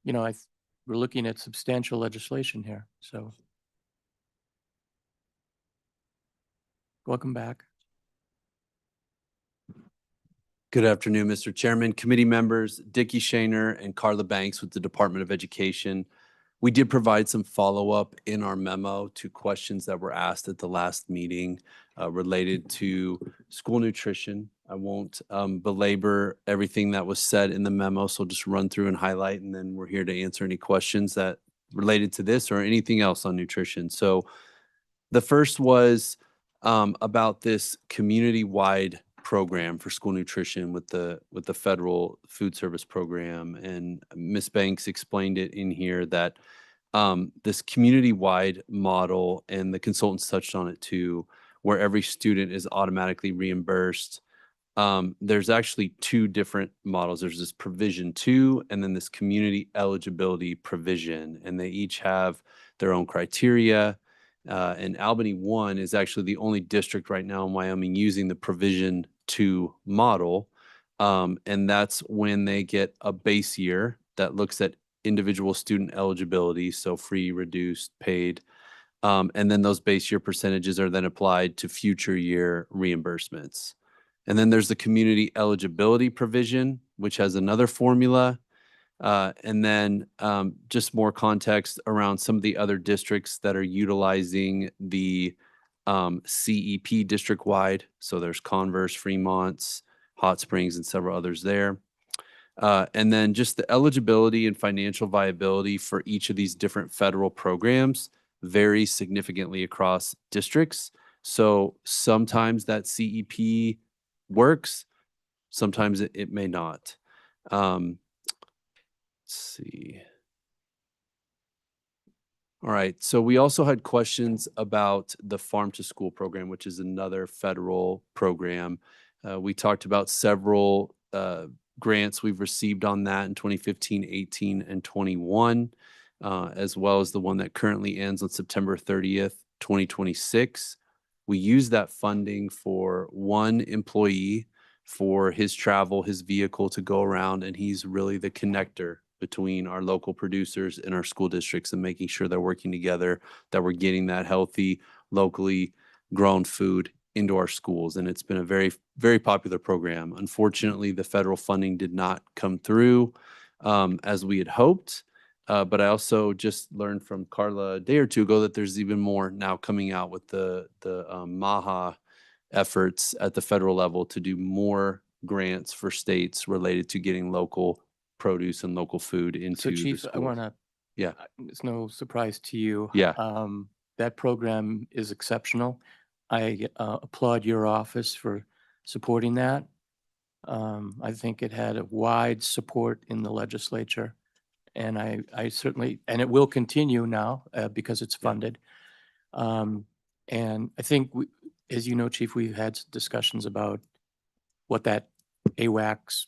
You know, we're looking at substantial legislation here, so. Welcome back. Good afternoon, Mr. Chairman, committee members, Dickie Shaner and Carla Banks with the Department of Education. We did provide some follow-up in our memo to questions that were asked at the last meeting related to school nutrition. I won't belabor everything that was said in the memo, so just run through and highlight, and then we're here to answer any questions that related to this or anything else on nutrition. So the first was about this community-wide program for school nutrition with the federal food service program, and Ms. Banks explained it in here that this community-wide model, and the consultants touched on it too, where every student is automatically reimbursed. There's actually two different models. There's this provision 2 and then this community eligibility provision, and they each have their own criteria. And Albany 1 is actually the only district right now in Wyoming using the provision 2 model. And that's when they get a base year that looks at individual student eligibility, so free, reduced, paid. And then those base year percentages are then applied to future year reimbursements. And then there's the community eligibility provision, which has another formula. And then just more context around some of the other districts that are utilizing the CEP district-wide. So there's Converse, Fremont's, Hot Springs, and several others there. And then just the eligibility and financial viability for each of these different federal programs varies significantly across districts. So sometimes that CEP works, sometimes it may not. Let's see. All right, so we also had questions about the Farm to School program, which is another federal program. We talked about several grants we've received on that in 2015, 18, and 21, as well as the one that currently ends on September 30th, 2026. We use that funding for one employee for his travel, his vehicle to go around, and he's really the connector between our local producers and our school districts and making sure they're working together, that we're getting that healthy, locally grown food into our schools. And it's been a very, very popular program. Unfortunately, the federal funding did not come through as we had hoped. But I also just learned from Carla a day or two ago that there's even more now coming out with the MAHA efforts at the federal level to do more grants for states related to getting local produce and local food into So the Chief, I schools. want to, Yeah. it's no surprise to you. Yeah. That program is exceptional. I applaud your office for supporting that. I think it had a wide support in the legislature. And I certainly, and it will continue now because it's funded. And I think, as you know, Chief, we've had discussions about what that AWACS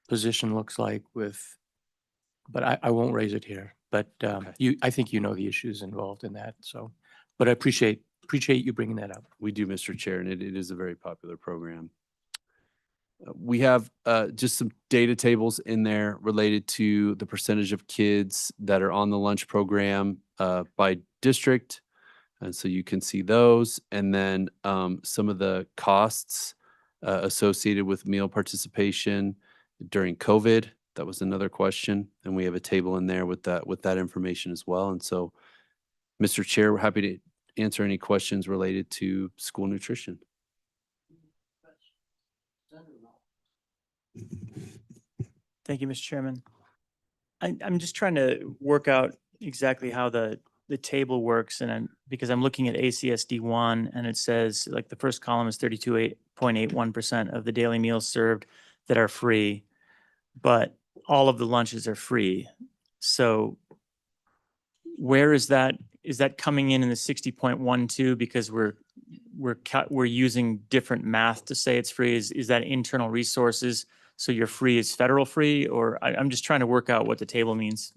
position looks like with, but I won't raise it here. But I think you know the issues involved in that. So, but I appreciate you bringing that up. We do, Mr. Chair, and it is a very popular program. We have just some data tables in there related to the percentage of kids that are on the lunch program by district. And so you can see those. And then some of the costs associated with meal participation during COVID. That was another question. And we have a table in there with that information as well. And so, Mr. Chair, we're happy to answer any questions related to school nutrition. Thank you, Mr. Chairman. I'm just trying to work out exactly how the table works, and because I'm looking at ACSD 1, and it says, like, the first column is 32.81% of the daily meals served that are free, but all of the lunches are free. So where is that? Is that coming in the 60.12 because we're using different math to say it's free? Is that internal resources? So your free is federal free, or I'm just trying to work out what the table means.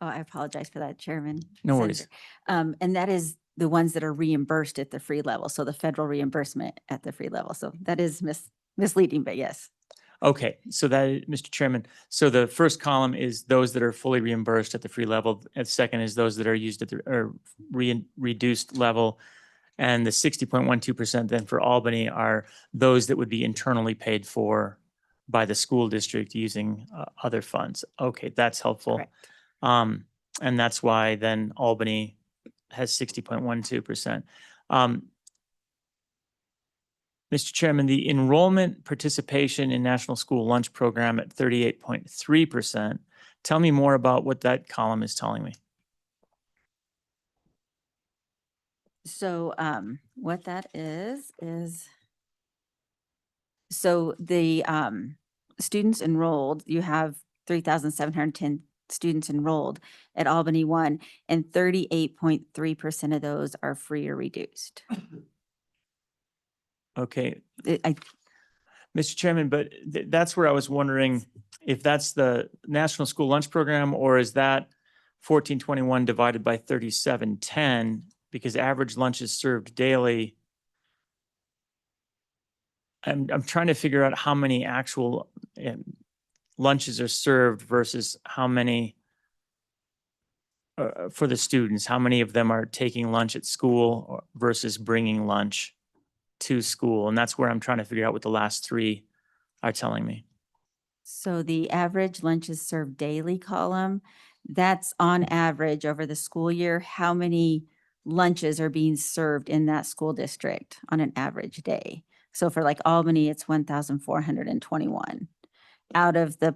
Oh, I apologize for that, Chairman. No worries. Senator. And that is the ones that are reimbursed at the free level. So the federal reimbursement at the free level. So that is misleading, but yes. Okay, so that, Mr. Chairman, so the first column is those that are fully reimbursed at the free level, and second is those that are used at the reduced level, and the 60.12% then for Albany are those that would be internally paid for by the school district using other funds. Okay, that's helpful. Correct. And that's why then Albany has 60.12%. Mr. Chairman, the enrollment participation in National School Lunch Program at 38.3%. Tell me more about what that column is telling me. So what that is so the students enrolled, you have 3,710 students enrolled at Albany 1, and 38.3% of those are free or reduced. Okay, I Mr. Chairman, but that's where I was wondering if that's the National School Lunch Program, or is that 1421 divided by 3710, because average lunches served daily. I'm trying to figure out how many actual lunches are served versus how many for the students, how many of them are taking lunch at school versus bringing lunch to school. And that's where I'm trying to figure out what the last three are telling me. So the average lunches served daily column, that's on average over the school year, how many lunches are being served in that school district on an average day. So for like Albany, it's 1,421 out of the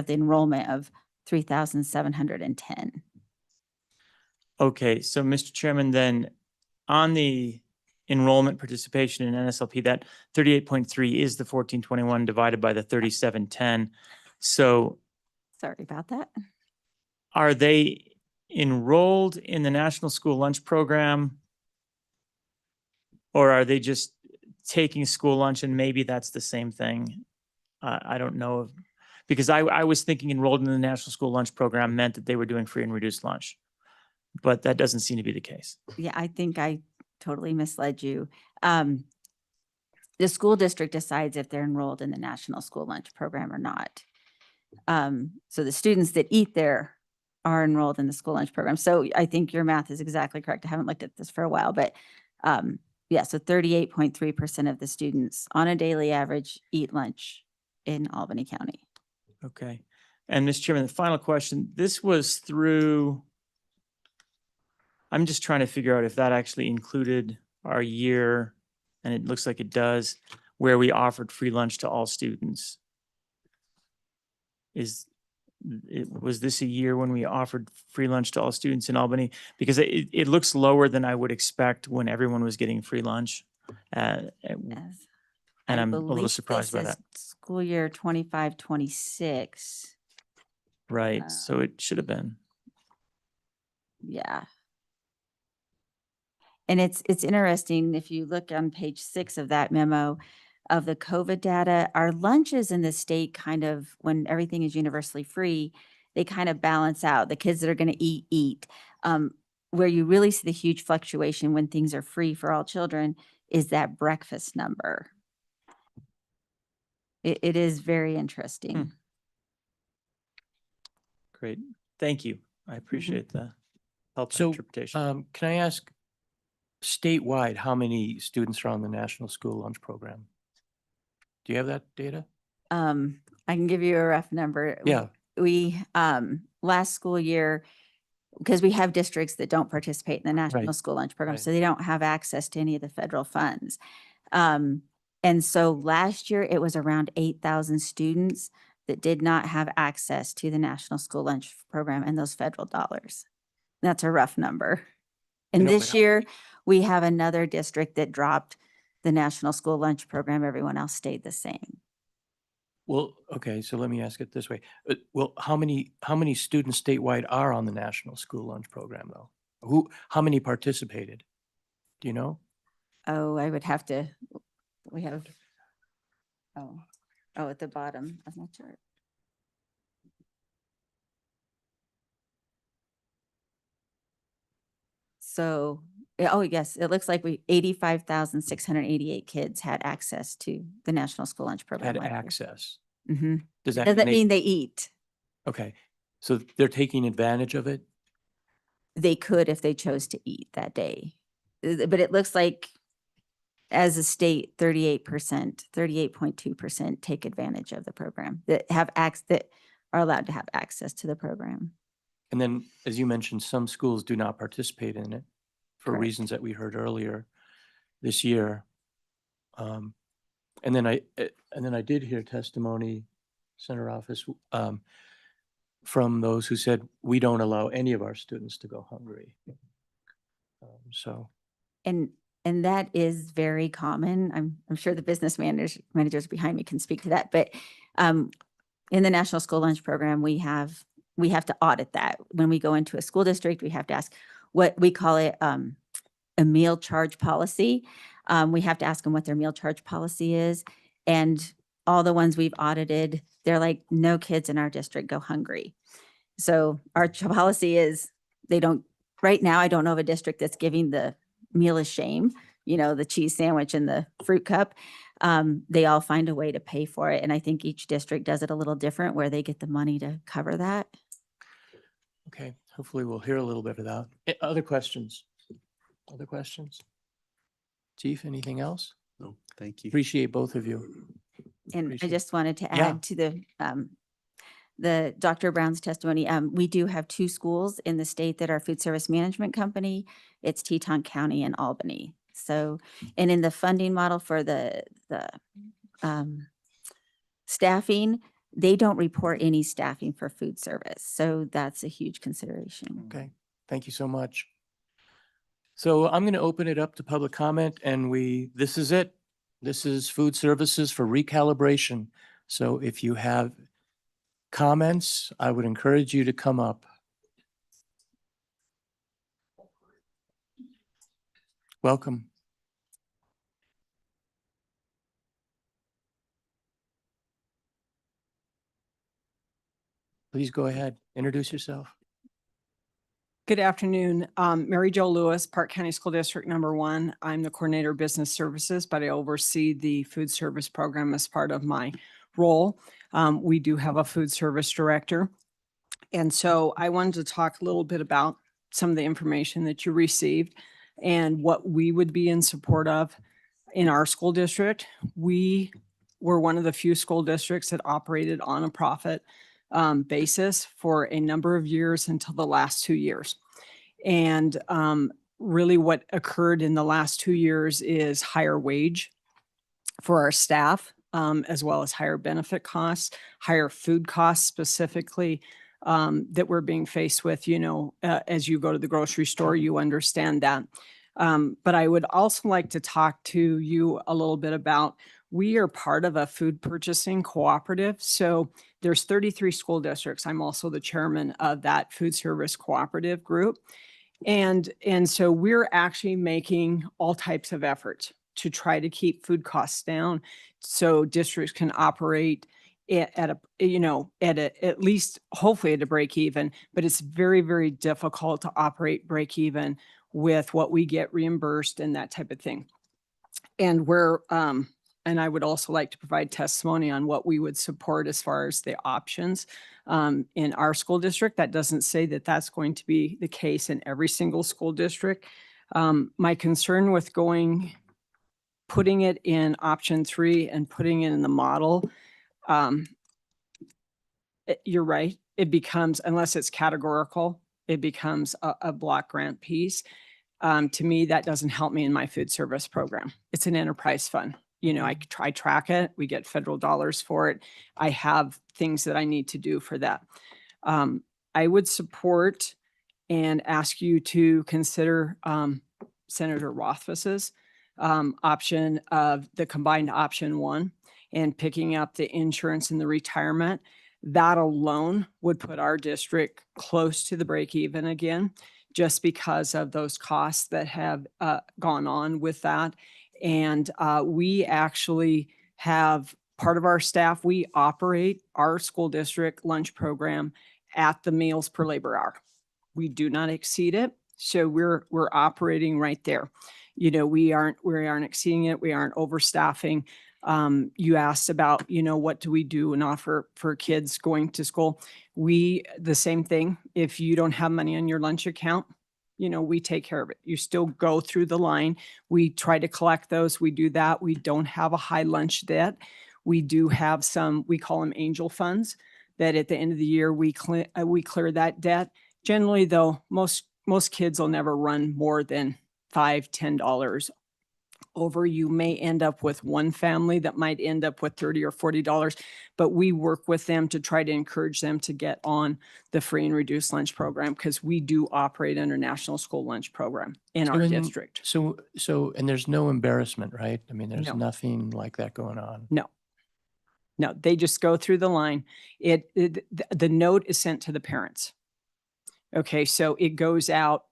enrollment of 3,710. Okay, so Mr. Chairman, then on the enrollment participation in NSLP, that 38.3 is the 1421 divided by the 3710. So Sorry about that. are they enrolled in the National School Lunch Program? Or are they just taking school lunch, and maybe that's the same thing? I don't know. Because I was thinking enrolled in the National School Lunch Program meant that they were doing free and reduced lunch. But that doesn't seem to be the case. Yeah, I think I totally misled you. The school district decides if they're enrolled in the National School Lunch Program or not. So the students that eat there are enrolled in the school lunch program. So I think your math is exactly correct. I haven't looked at this for a while, but yeah, so 38.3% of the students on a daily average eat lunch in Albany County. Okay. And Mr. Chairman, the final question, this was through, I'm just trying to figure out if that actually included our year, and it looks like it does, where we offered free lunch to all students. Was this a year when we offered free lunch to all students in Albany? Because it looks lower than I would expect when everyone was getting free lunch. And I'm a little surprised by that. School year 25-26. Right, so it should have been. Yeah. And it's interesting, if you look on page 6 of that memo of the COVID data, our lunches in the state kind of, when everything is universally free, they kind of balance out. The kids that are going to eat. Where you really see the huge fluctuation when things are free for all children is that breakfast number. It is very interesting. Great, thank you. I appreciate that. health So, interpretation. can I ask, statewide, how many students are on the National School Lunch Program? Do you have that data? I can give you a rough number. Yeah. We, last school year, because we have districts that don't participate in the National Right. School Lunch Program, Right. so they don't have access to any of the federal funds. And so last year it was around 8,000 students that did not have access to the National School Lunch Program and those federal dollars. That's a rough number. And know, this but- year, we have another district that dropped the National School Lunch Program. Everyone else stayed the same. Well, okay, so let me ask it this way. Well, how many students statewide are on the National School Lunch Program, though? How many participated? Do you know? Oh, I would have to, we have, oh, at the bottom of my chart. So, oh, yes, it looks like 85,688 kids had access to the National School Lunch Program. Had access. Mm-hmm. Does that Doesn't mean mean they eat. okay, so they're taking advantage of it? They could if they chose to eat that day. But it looks like as a state, 38.2% take advantage of the program that that are allowed to have access to the program. And then, as you mentioned, some schools do not participate in it for Correct. reasons that we heard earlier this year. And then I did hear testimony, Center Office, from those who said, we don't allow any of our students to go hungry. So, And that is very common. I'm sure the business managers behind me can speak to that, but in the National School Lunch Program, we have to audit that. When we go into a school district, we have to ask what we call it, a meal charge policy. We have to ask them what their meal charge policy is. And all the ones we've audited, they're like, no kids in our district go hungry. So our policy is right now, I don't know of a district that's giving the meal of shame, the cheese sandwich and the fruit cup. They all find a way to pay for it. And I think each district does it a little different where they get the money to cover that. okay, hopefully we'll hear a little bit of that. Other questions? Other questions? Chief, anything else? No, thank you. Appreciate both of you. And I Appreciate- just wanted to Yeah. add to the Dr. Brown's testimony. We do have 2 schools in the state that are food service management company. It's Teton County and Albany. So, and in the funding model for the staffing, they don't report any staffing for food service. So that's a huge consideration. Okay, thank you so much. So I'm going to open it up to public comment, and this is it. This is food services for recalibration. So if you have comments, I would encourage you to come up. Welcome. Please go ahead. Introduce yourself. Good afternoon. Mary Jo Lewis, Park County School District Number 1. I'm the Coordinator of Business Services, but I oversee the food service program as part of my role. We do have a food service director. And so I wanted to talk a little bit about some of the information that you received and what we would be in support of in our school district. We were one of the few school districts that operated on a profit basis for a number of years until the last 2 years. And really what occurred in the last 2 years is higher wage for our staff, as well as higher benefit costs, higher food costs specifically that we're being faced with. As you go to the grocery store, you understand that. But I would also like to talk to you a little bit about, we are part of a food purchasing cooperative. So there's 33 school districts. I'm also the chairman of that food service cooperative group. And so we're actually making all types of efforts to try to keep food costs down so districts can operate at least hopefully at a break even, but it's very, very difficult to operate break even with what we get reimbursed and that type of thing. And and I would also like to provide testimony on what we would support as far as the options in our school district. That doesn't say that that's going to be the case in every single school district. My concern with putting it in option 3 and putting it in the model, you're right. It becomes, unless it's categorical, it becomes a block grant piece. To me, that doesn't help me in my food service program. It's an enterprise fund. I track it. We get federal dollars for it. I have things that I need to do for that. I would support and ask you to consider Senator Rothfuss's option of the combined option 1 and picking up the insurance and the retirement. That alone would put our district close to the break even again, just because of those costs that have gone on with that. And we actually have part of our staff, we operate our school district lunch program at the meals per labor hour. We do not exceed it. So we're operating right there. We aren't exceeding it. We aren't overstaffing. You asked about, what do we do and offer for kids going to school? The same thing. If you don't have money on your lunch account, we take care of it. You still go through the line. We try to collect those. We do that. We don't have a high lunch debt. We do have some, we call them angel funds, that at the end of the year, we clear that debt. Generally though, most kids will never run more than $5, $10 over. You may end up with one family that might end up with $30 or $40, but we work with them to try to encourage them to get on the free and reduced lunch program, because we do operate under National School Lunch Program in our district. So, and there's no embarrassment, right? I mean, there's No. nothing like that going on. No, they just go through the line. The note is sent to the parents. Okay, so it goes out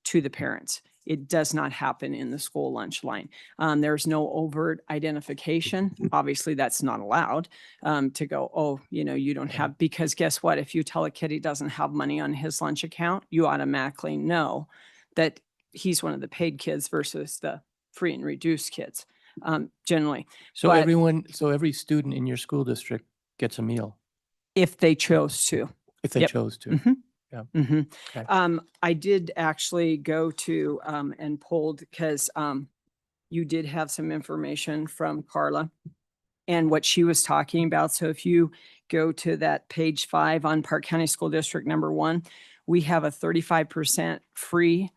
to the parents. It does not happen in the school lunch line. There's no overt identification. Obviously, that's not allowed to go, oh, you don't have, because guess what? If you tell a kid he doesn't have money on his lunch account, you automatically know that he's one of the paid kids versus the free and reduced kids, generally. So But every student in your school district gets a meal if they chose to. if they Yep. chose to. Mhm. Yeah. Mhm. Okay. I did actually go to and pulled, because you did have some information from Carla and what she was talking about. So if you go to that page 5 on Park County School District number 1, we have a 35% free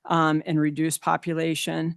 and reduced population,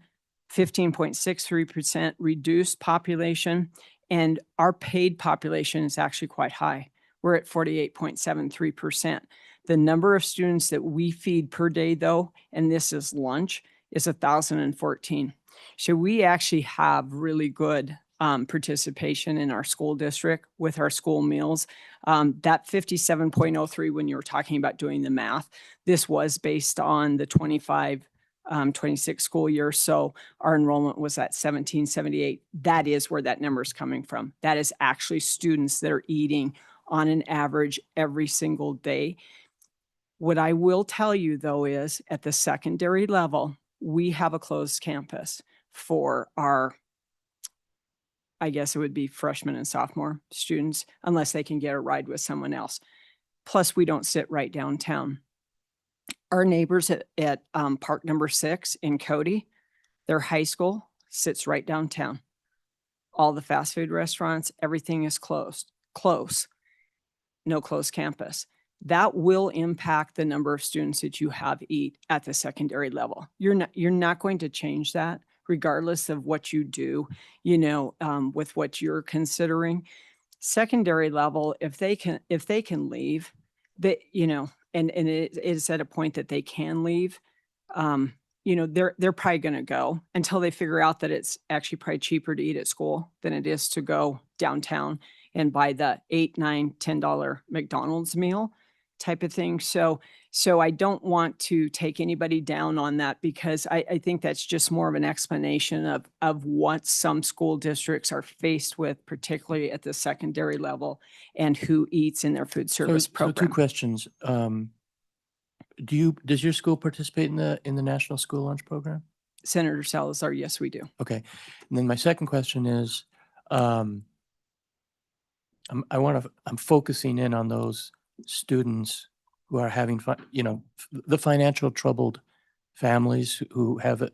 15.63% reduced population, and our paid population is actually quite high. We're at 48.73%. The number of students that we feed per day, though, and this is lunch, is 1,014. So we actually have really good participation in our school district with our school meals. That 57.03, when you were talking about doing the math, this was based on the 26 school year. So our enrollment was at 1778. That is where that number is coming from. That is actually students that are eating on an average every single day. What I will tell you though is at the secondary level, we have a closed campus for our, I guess it would be freshman and sophomore students, unless they can get a ride with someone else. Plus, we don't sit right downtown. Our neighbors at Park number 6 in Cody, their high school sits right downtown. All the fast food restaurants, everything is closed, close, no closed campus. That will impact the number of students that you have eat at the secondary level. You're not going to change that regardless of what you do, with what you're considering. Secondary level, if they can leave, and it is at a point that they can leave, they're probably going to go until they figure out that it's actually probably cheaper to eat at school than it is to go downtown and buy the $8, $9, $10 McDonald's meal type of thing. So I don't want to take anybody down on that, because I think that's just more of an explanation of what some school districts are faced with, particularly at the secondary level, and who eats in their food service So 2 program. questions. Does your school participate in the National School Lunch Program? Senator Salazar, yes, we do. Okay. And then my second question is, I'm focusing in on those students who are having fun, the financial troubled families who have a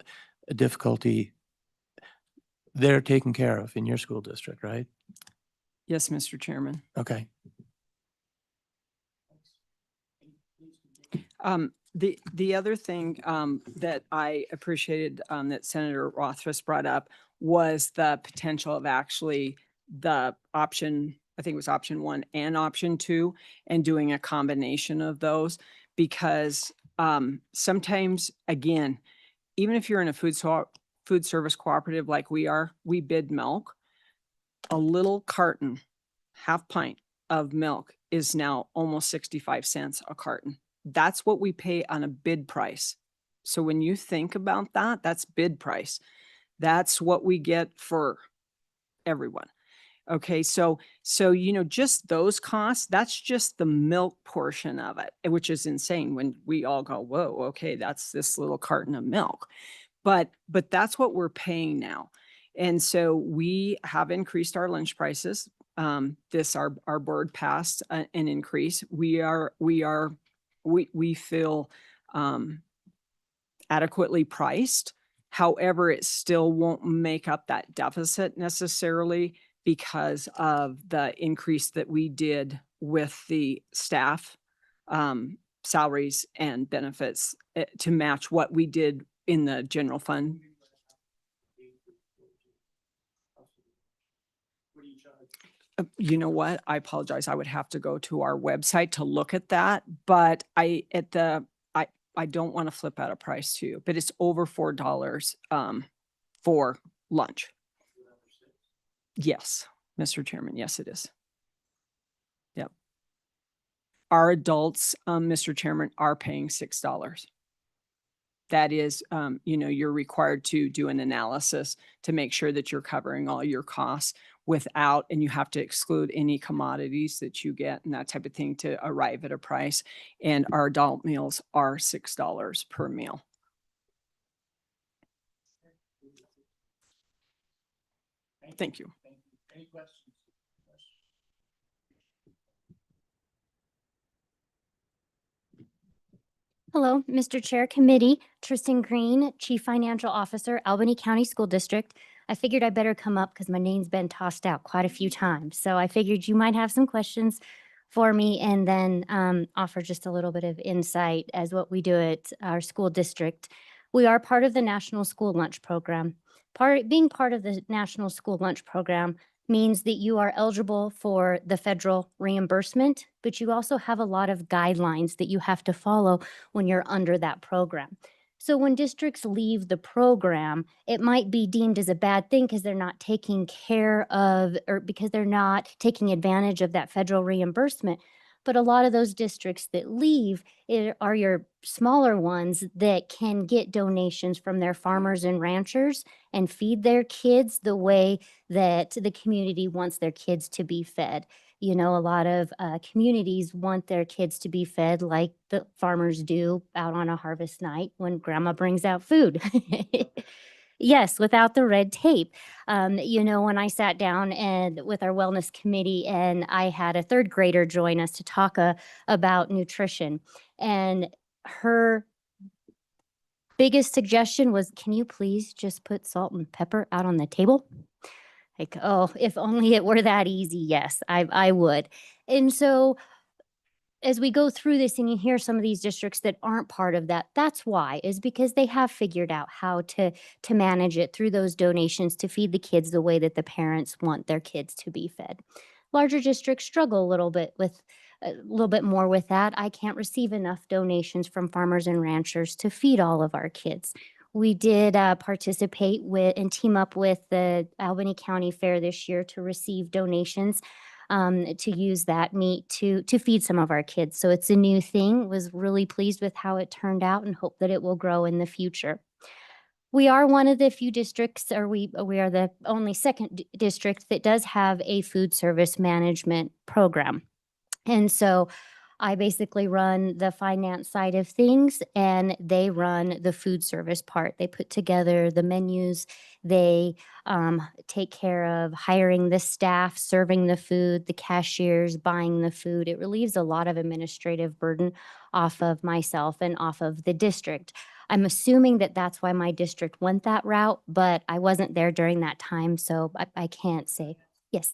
difficulty, they're taken care of in your school district, right? Yes, Mr. Chairman. Okay. The other thing that I appreciated that Senator Rothfuss brought up was the potential of actually the option, I think it was option 1 and option 2, and doing a combination of those, because sometimes, again, even if you're in a food service cooperative like we are, we bid milk. A little carton, half pint of milk is now almost 65 cents a carton. That's what we pay on a bid price. So when you think about that, that's bid price. That's what we get for everyone. Okay, so just those costs, that's just the milk portion of it, which is insane when we all go, whoa, okay, that's this little carton of milk. But that's what we're paying now. And so we have increased our lunch prices. Our board passed an increase. We feel adequately priced. However, it still won't make up that deficit necessarily because of the increase that we did with the staff salaries and benefits to match what we did in the general fund. You know what? I apologize. I would have to go to our website to look at that, but I don't want to flip out a price to you, but it's over $4 for lunch. Yes, Mr. Chairman. Yes, it is. Yep. Our adults, Mr. Chairman, are paying $6. That is, you're required to do an analysis to make sure that you're covering all your costs without, and you have to exclude any commodities that you get and that type of thing to arrive at a price. And our adult meals are $6 per meal. Thank you. Any questions? Hello, Mr. Chair, Committee, Tristan Green, Chief Financial Officer, Albany County School District. I figured I better come up because my name's been tossed out quite a few times. So I figured you might have some questions for me and then offer just a little bit of insight as what we do at our school district. We are part of the National School Lunch Program. Being part of the National School Lunch Program means that you are eligible for the federal reimbursement, but you also have a lot of guidelines that you have to follow when you're under that program. So when districts leave the program, it might be deemed as a bad thing because they're not taking care of, or because they're not taking advantage of that federal reimbursement. But a lot of those districts that leave are your smaller ones that can get donations from their farmers and ranchers and feed their kids the way that the community wants their kids to be fed. You know, a lot of communities want their kids to be fed like the farmers do out on a harvest night when grandma brings out food. Yes, without the red tape. When I sat down and with our wellness committee and I had a third grader join us to talk about nutrition, and her biggest suggestion was, can you please just put salt and pepper out on the table? Like, oh, if only it were that easy. Yes, I would. And so as we go through this and you hear some of these districts that aren't part of that, that's why, is because they have figured out how to manage it through those donations to feed the kids the way that the parents want their kids to be fed. Larger districts struggle a little bit more with that. I can't receive enough donations from farmers and ranchers to feed all of our kids. We did participate with and team up with the Albany County Fair this year to receive donations to use that meat to feed some of our kids. So it's a new thing. Was really pleased with how it turned out and hope that it will grow in the future. We are one of the few districts, or we are the only second district that does have a food service management program. And so I basically run the finance side of things and they run the food service part. They put together the menus. They take care of hiring the staff, serving the food, the cashiers, buying the food. It relieves a lot of administrative burden off of myself and off of the district. I'm assuming that that's why my district went that route, but I wasn't there during that time, so I can't say. Yes.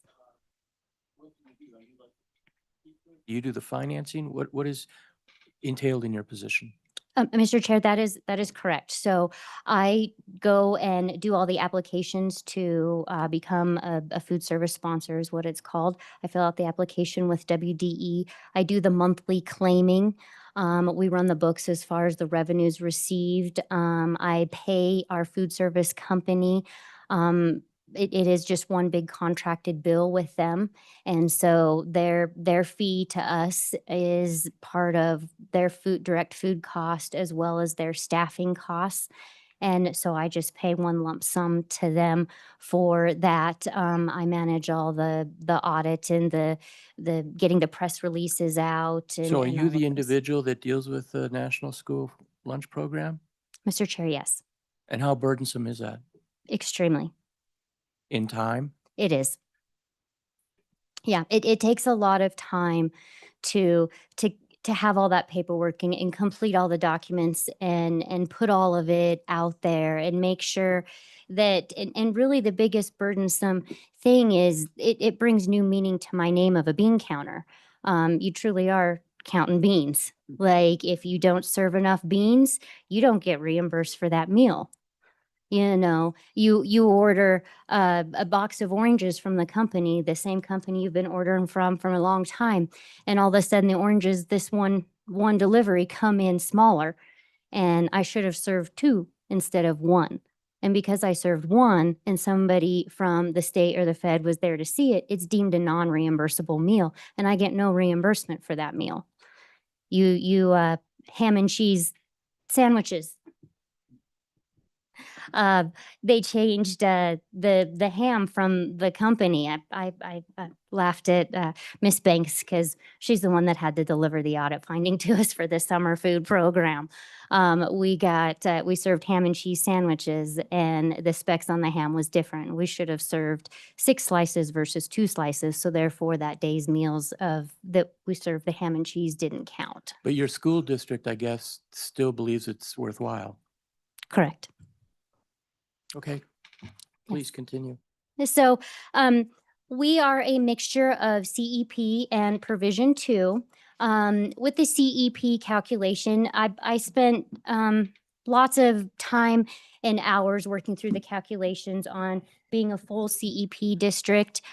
You do the financing? What is entailed in your position? Mr. Chair, that is correct. So I go and do all the applications to become a food service sponsor is what it's called. I fill out the application with WDE. I do the monthly claiming. We run the books as far as the revenues received. I pay our food service company. It is just one big contracted bill with them. And so their fee to us is part of their direct food cost as well as their staffing costs. And so I just pay one lump sum to them for that. I manage all the audit and the getting the press releases out. So are and you all of the those. individual that deals with the National School Lunch Program? Mr. Chair, yes, And how burdensome is that extremely. in time? It is. Yeah, it takes a lot of time to have all that paperwork and complete all the documents and put all of it out there and make sure that and really the biggest burdensome thing is it brings new meaning to my name of a bean counter. You truly are counting beans. Like if you don't serve enough beans, you don't get reimbursed for that meal. You know, you order a box of oranges from the company, the same company you've been ordering from a long time, and all of a sudden the oranges, this one delivery come in smaller, and I should have served 2 instead of 1. And because I served 1 and somebody from the state or the Fed was there to see it, it's deemed a non-reimbursable meal, and I get no reimbursement for that meal. You ham and cheese sandwiches. They changed the ham from the company. I laughed at Miss Banks because she's the one that had to deliver the audit finding to us for the summer food program. We served ham and cheese sandwiches, and the specs on the ham was different. We should have served 6 slices versus 2 slices, so therefore that day's meals of that we served the ham and cheese didn't count. But your school district, I guess, still believes it's worthwhile. Correct. Okay, please continue. So we are a mixture of CEP and Provision 2. With the CEP calculation, I spent lots of time and hours working through the calculations on being a full CEP district,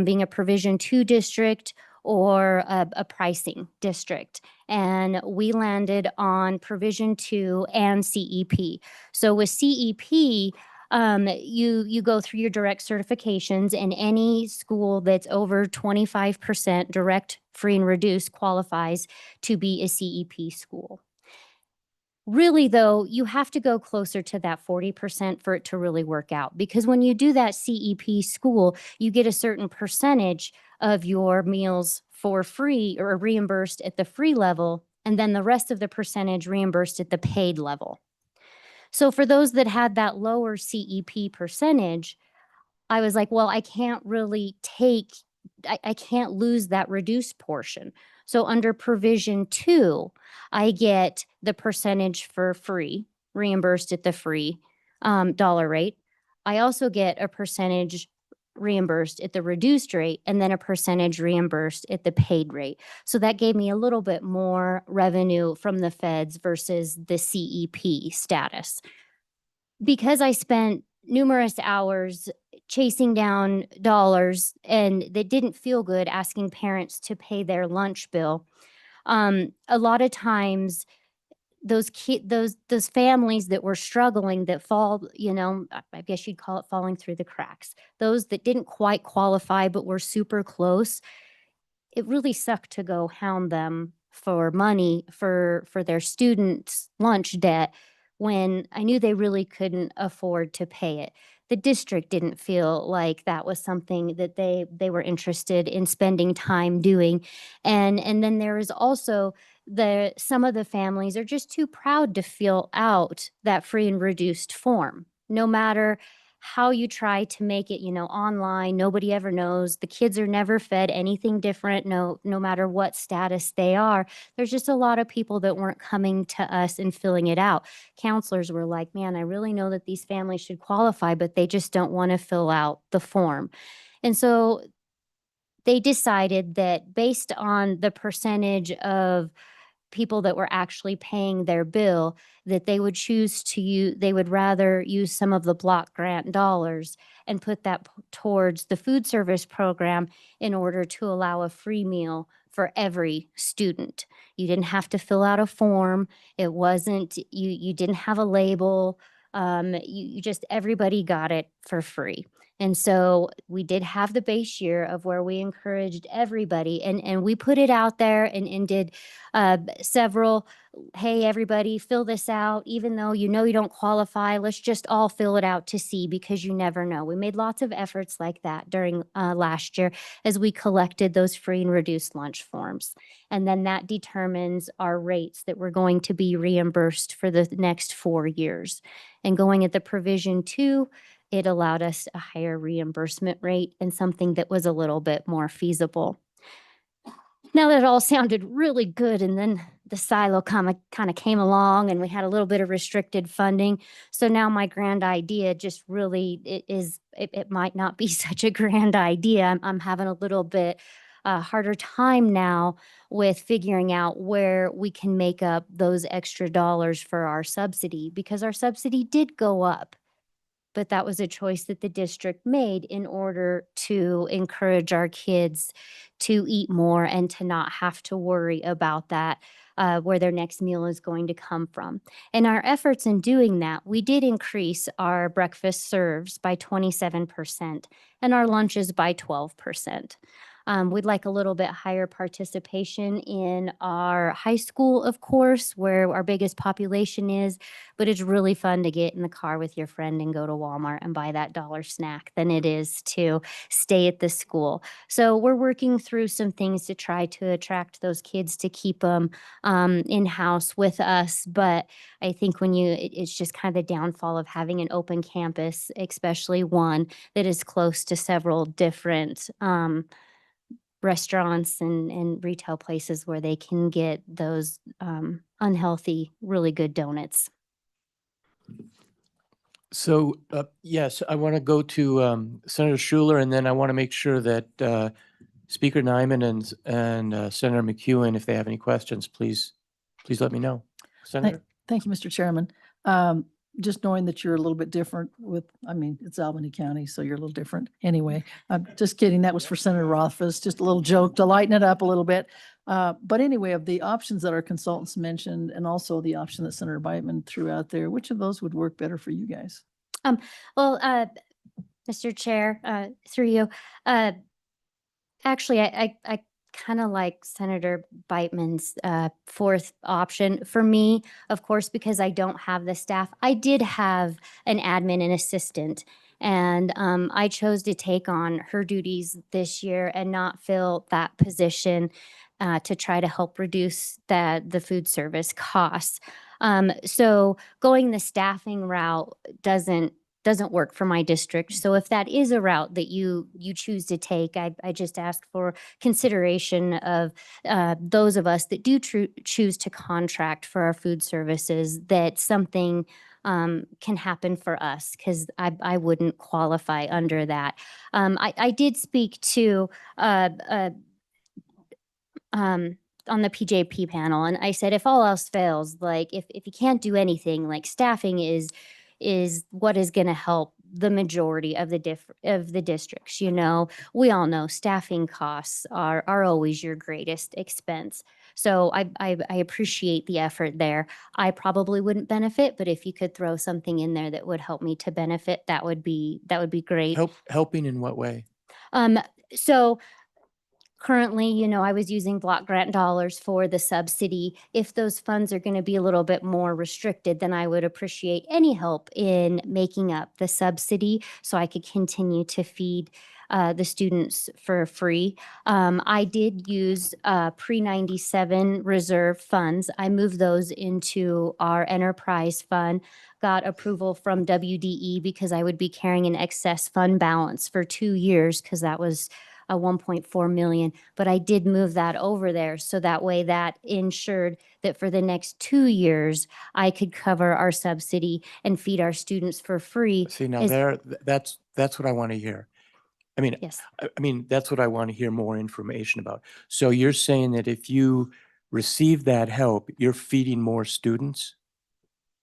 being a Provision 2 district, or a pricing district. And we landed on Provision 2 and CEP. So with CEP, you go through your direct certifications, and any school that's over 25% direct, free, and reduced qualifies to be a CEP school. Really, though, you have to go closer to that 40% for it to really work out, because when you do that CEP school, you get a certain percentage of your meals for free or reimbursed at the free level, and then the rest of the percentage reimbursed at the paid level. So for those that had that lower CEP percentage, I was like, well, I can't really I can't lose that reduced portion. So under Provision 2, I get the percentage for free, reimbursed at the free dollar rate. I also get a percentage reimbursed at the reduced rate, and then a percentage reimbursed at the paid rate. So that gave me a little bit more revenue from the feds versus the CEP status. Because I spent numerous hours chasing down dollars and that didn't feel good asking parents to pay their lunch bill, a lot of times those families that were struggling, that fall, I guess you'd call it falling through the cracks, those that didn't quite qualify but were super close, it really sucked to go hound them for money for their students' lunch debt when I knew they really couldn't afford to pay it. The district didn't feel like that was something that they were interested in spending time doing. And then there is also some of the families are just too proud to fill out that free and reduced form. No matter how you try to make it, online, nobody ever knows. The kids are never fed anything different, no matter what status they are. There's just a lot of people that weren't coming to us and filling it out. Counselors were like, man, I really know that these families should qualify, but they just don't want to fill out the form. And so they decided that based on the percentage of people that were actually paying their bill, that they would they would rather use some of the block grant dollars and put that towards the food service program in order to allow a free meal for every student. You didn't have to fill out a form. It wasn't, you didn't have a label. You just, everybody got it for free. And so we did have the base year of where we encouraged everybody, and we put it out there and did several, hey, everybody, fill this out. Even though you don't qualify, let's just all fill it out to see, because you never know. We made lots of efforts like that during last year as we collected those free and reduced lunch forms. And then that determines our rates that we're going to be reimbursed for the next 4 years. And going at the provision 2, it allowed us a higher reimbursement rate and something that was a little bit more feasible. Now that all sounded really good, and then the silo kind of came along and we had a little bit of restricted funding. So now my grand idea just really, it might not be such a grand idea. I'm having a little bit harder time now with figuring out where we can make up those extra dollars for our subsidy, because our subsidy did go up. But that was a choice that the district made in order to encourage our kids to eat more and to not have to worry about that, where their next meal is going to come from. And our efforts in doing that, we did increase our breakfast serves by 27% and our lunches by 12%. We'd like a little bit higher participation in our high school, of course, where our biggest population is, but it's really fun to get in the car with your friend and go to Walmart and buy that dollar snack than it is to stay at the school. So we're working through some things to try to attract those kids to keep them in-house with us. But I think it's just kind of the downfall of having an open campus, especially one that is close to several different restaurants and retail places where they can get those unhealthy, really good donuts. So, yes, I want to go to Senator Schuler, and then I want to make sure that Speaker Nyman and Senator McEwen, if they have any questions, please let me know. Senator? Thank you, Mr. Chairman. Just knowing that you're a little bit different it's Albany County, so you're a little different. Anyway, I'm just kidding. That was for Senator Rothfuss, just a little joke to lighten it up a little bit. But anyway, of the options that our consultants mentioned, and also the option that Senator Beitman threw out there, which of those would work better for you guys? Well, Mr. Chair, through you, actually, I kind of like Senator Beitman's fourth option. For me, of course, because I don't have the staff, I did have an admin and assistant, and I chose to take on her duties this year and not fill that position to try to help reduce the food service costs. So going the staffing route doesn't work for my district. So if that is a route that you choose to take, I just ask for consideration of those of us that do choose to contract for our food services, that something can happen for us, because I wouldn't qualify under that. I did speak to on the PJP panel, and I said, if all else fails, like if you can't do anything, like staffing is what is going to help the majority of the districts. We all know staffing costs are always your greatest expense. So I appreciate the effort there. I probably wouldn't benefit, but if you could throw something in there that would help me to benefit, that would be great. Helping in what way? So currently, I was using block grant dollars for the subsidy. If those funds are going to be a little bit more restricted, then I would appreciate any help in making up the subsidy so I could continue to feed the students for free. I did use pre-97 reserve funds. I moved those into our enterprise fund, got approval from WDE because I would be carrying an excess fund balance for 2 years because that was a 1.4 million, but I did move that over there. So that way that ensured that for the next 2 years, I could cover our subsidy and feed our students for free. See, now Is- that's what I want to hear. I mean, Yes. I mean, that's what I want to hear more information about. So you're saying that if you receive that help, you're feeding more students?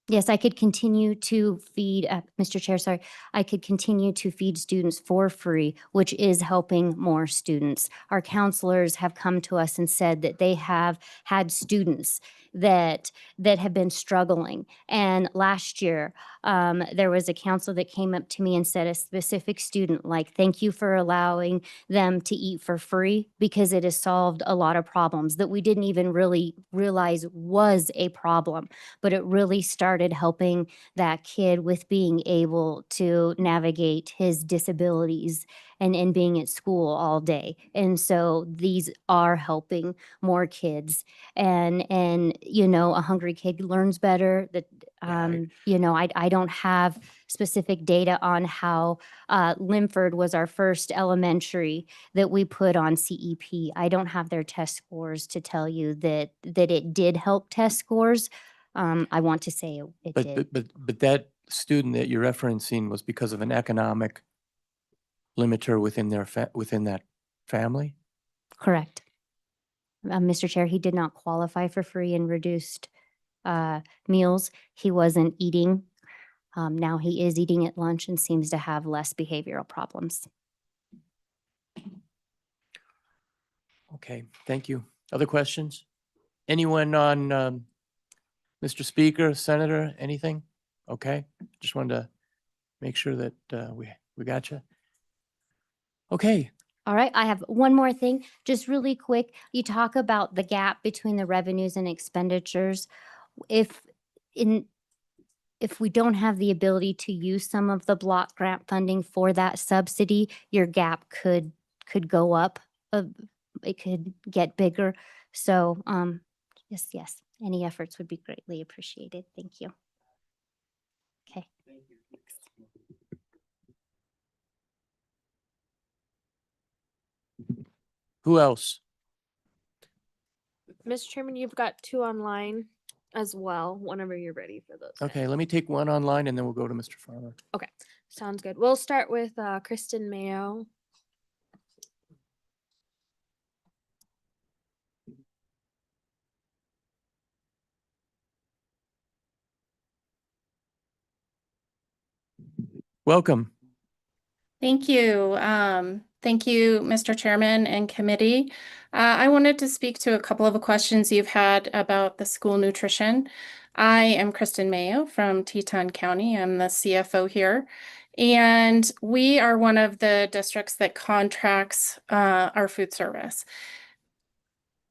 Yes, I could continue to feed, Mr. Chair, sorry, I could continue to feed students for free, which is helping more students. Our counselors have come to us and said that they have had students that have been struggling. And last year, there was a counselor that came up to me and said a specific student, like, thank you for allowing them to eat for free because it has solved a lot of problems that we didn't even really realize was a problem, but it really started helping that kid with being able to navigate his disabilities and being at school all day. And so these are helping more kids. And a hungry kid learns better. That I don't have specific data on how Limford was our first elementary that we put on CEP. I don't have their test scores to tell you that it did help test scores. I want to say it did. But that student that you're referencing was because of an economic limiter within within that family? Correct. Mr. Chair, he did not qualify for free and reduced meals. He wasn't eating. Now he is eating at lunch and seems to have less behavioral problems. Okay, thank you. Other questions? Anyone on, Mr. Speaker, Senator, anything? Okay, just wanted to make sure that we got you. Okay, All right, I have one more thing, just really quick. You talk about the gap between the revenues and expenditures. If we don't have the ability to use some of the block grant funding for that subsidy, your gap could go up. It could get bigger. So, yes, any efforts would be greatly appreciated. Thank you. Okay. who else? Mr. Chairman, you've got 2 online as well, whenever you're ready for those. Okay, let me take one online and then we'll go to Mr. Farmer. Sounds good. We'll start with Kristen Mayo. Welcome. Thank you. Thank you, Mr. Chairman and committee. I wanted to speak to a couple of questions you've had about the school nutrition. I am Kristen Mayo from Teton County. I'm the CFO here. And we are one of the districts that contracts our food service.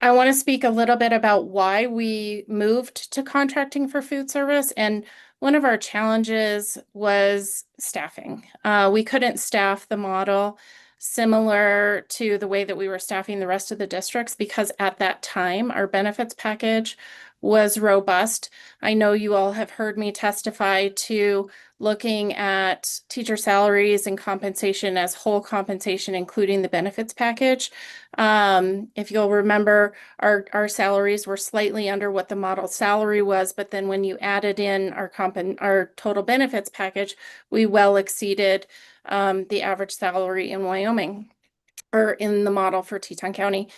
I want to speak a little bit about why we moved to contracting for food service. And one of our challenges was staffing. We couldn't staff the model similar to the way that we were staffing the rest of the districts because at that time, our benefits package was robust. I know you all have heard me testify to looking at teacher salaries and compensation as whole compensation, including the benefits package. If you'll remember, our salaries were slightly under what the model salary was, but then when you added in our total benefits package, we well exceeded the average salary in Wyoming or in the model for Teton County.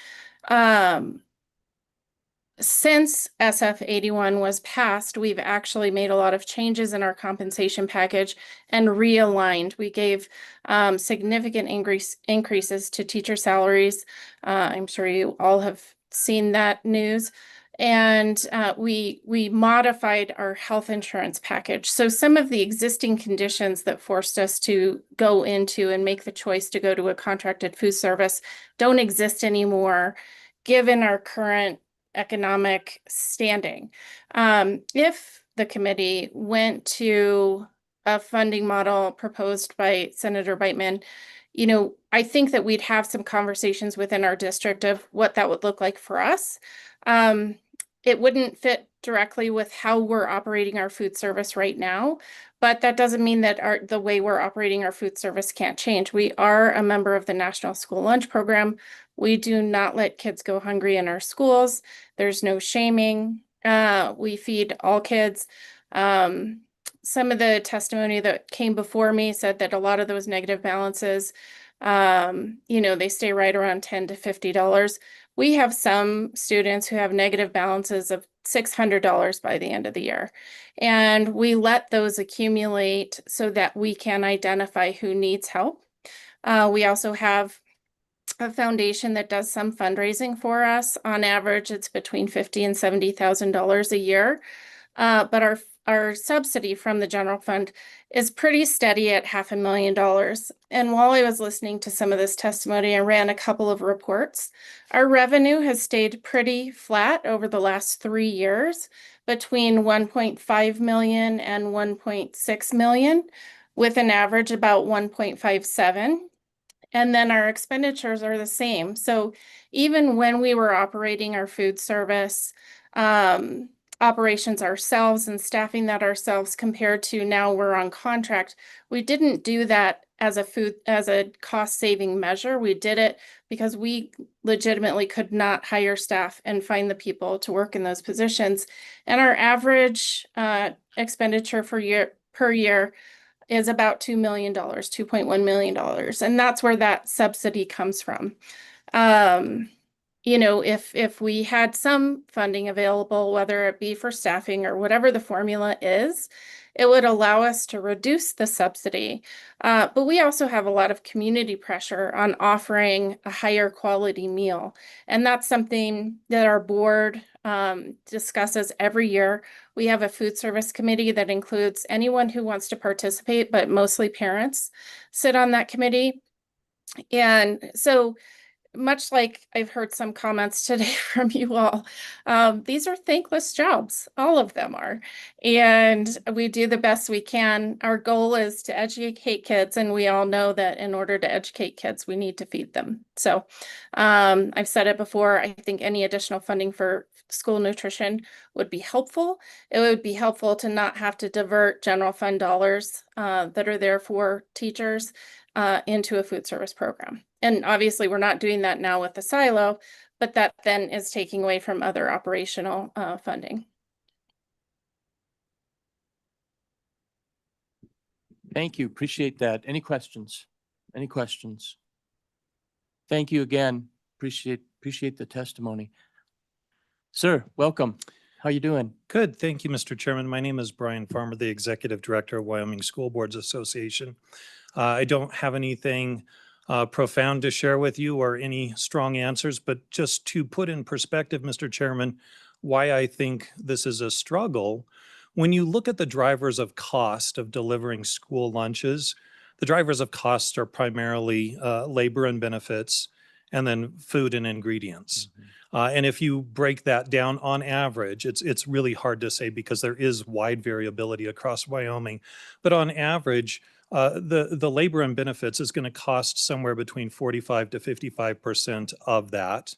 Since SF 81 was passed, we've actually made a lot of changes in our compensation package and realigned. We gave significant increases to teacher salaries. I'm sure you all have seen that news. And we modified our health insurance package. So some of the existing conditions that forced us to go into and make the choice to go to a contracted food service don't exist anymore, given our current economic standing. If the committee went to a funding model proposed by Senator Beitman, you know, I think that we'd have some conversations within our district of what that would look like for us. It wouldn't fit directly with how we're operating our food service right now, but that doesn't mean that the way we're operating our food service can't change. We are a member of the National School Lunch Program. We do not let kids go hungry in our schools. There's no shaming. We feed all kids. Some of the testimony that came before me said that a lot of those negative balances, you know, they stay right around $10 to $50. We have some students who have negative balances of $600 by the end of the year. And we let those accumulate so that we can identify who needs help. We also have a foundation that does some fundraising for us. On average, it's between $50,000 and $70,000 a year. But our subsidy from the general fund is pretty steady at $500,000. And while I was listening to some of this testimony, I ran a couple of reports. Our revenue has stayed pretty flat over the last 3 years, between 1.5 million and 1.6 million, with an average about 1.57. And then our expenditures are the same. So even when we were operating our food service, operations ourselves and staffing that ourselves compared to now we're on contract, we didn't do that as a cost saving measure. We did it because we legitimately could not hire staff and find the people to work in those positions. And our average expenditure per year is about $2 million, $2.1 million. And that's where that subsidy comes from. You know, if we had some funding available, whether it be for staffing or whatever the formula is, it would allow us to reduce the subsidy. But we also have a lot of community pressure on offering a higher quality meal. And that's something that our board discusses every year. We have a food service committee that includes anyone who wants to participate, but mostly parents sit on that committee. And so, much like I've heard some comments today from you all, these are thankless jobs. All of them are. And we do the best we can. Our goal is to educate kids. And we all know that in order to educate kids, we need to feed them. So I've said it before, I think any additional funding for school nutrition would be helpful. It would be helpful to not have to divert general fund dollars that are there for teachers into a food service program. And obviously we're not doing that now with the silo, but that then is taking away from other operational funding. Thank you. Appreciate that. Any questions? Any questions? Thank you again. Appreciate the testimony. Sir, welcome. How you doing? Good. Thank you, Mr. Chairman. My name is Brian Farmer, the Executive Director of Wyoming School Boards Association. I don't have anything profound to share with you or any strong answers, but just to put in perspective, Mr. Chairman, why I think this is a struggle. When you look at the drivers of cost of delivering school lunches, the drivers of costs are primarily labor and benefits, and then food and ingredients. And if you break that down on average, it's really hard to say because there is wide variability across Wyoming. But on average, the labor and benefits is going to cost somewhere between 45 to 55% of that.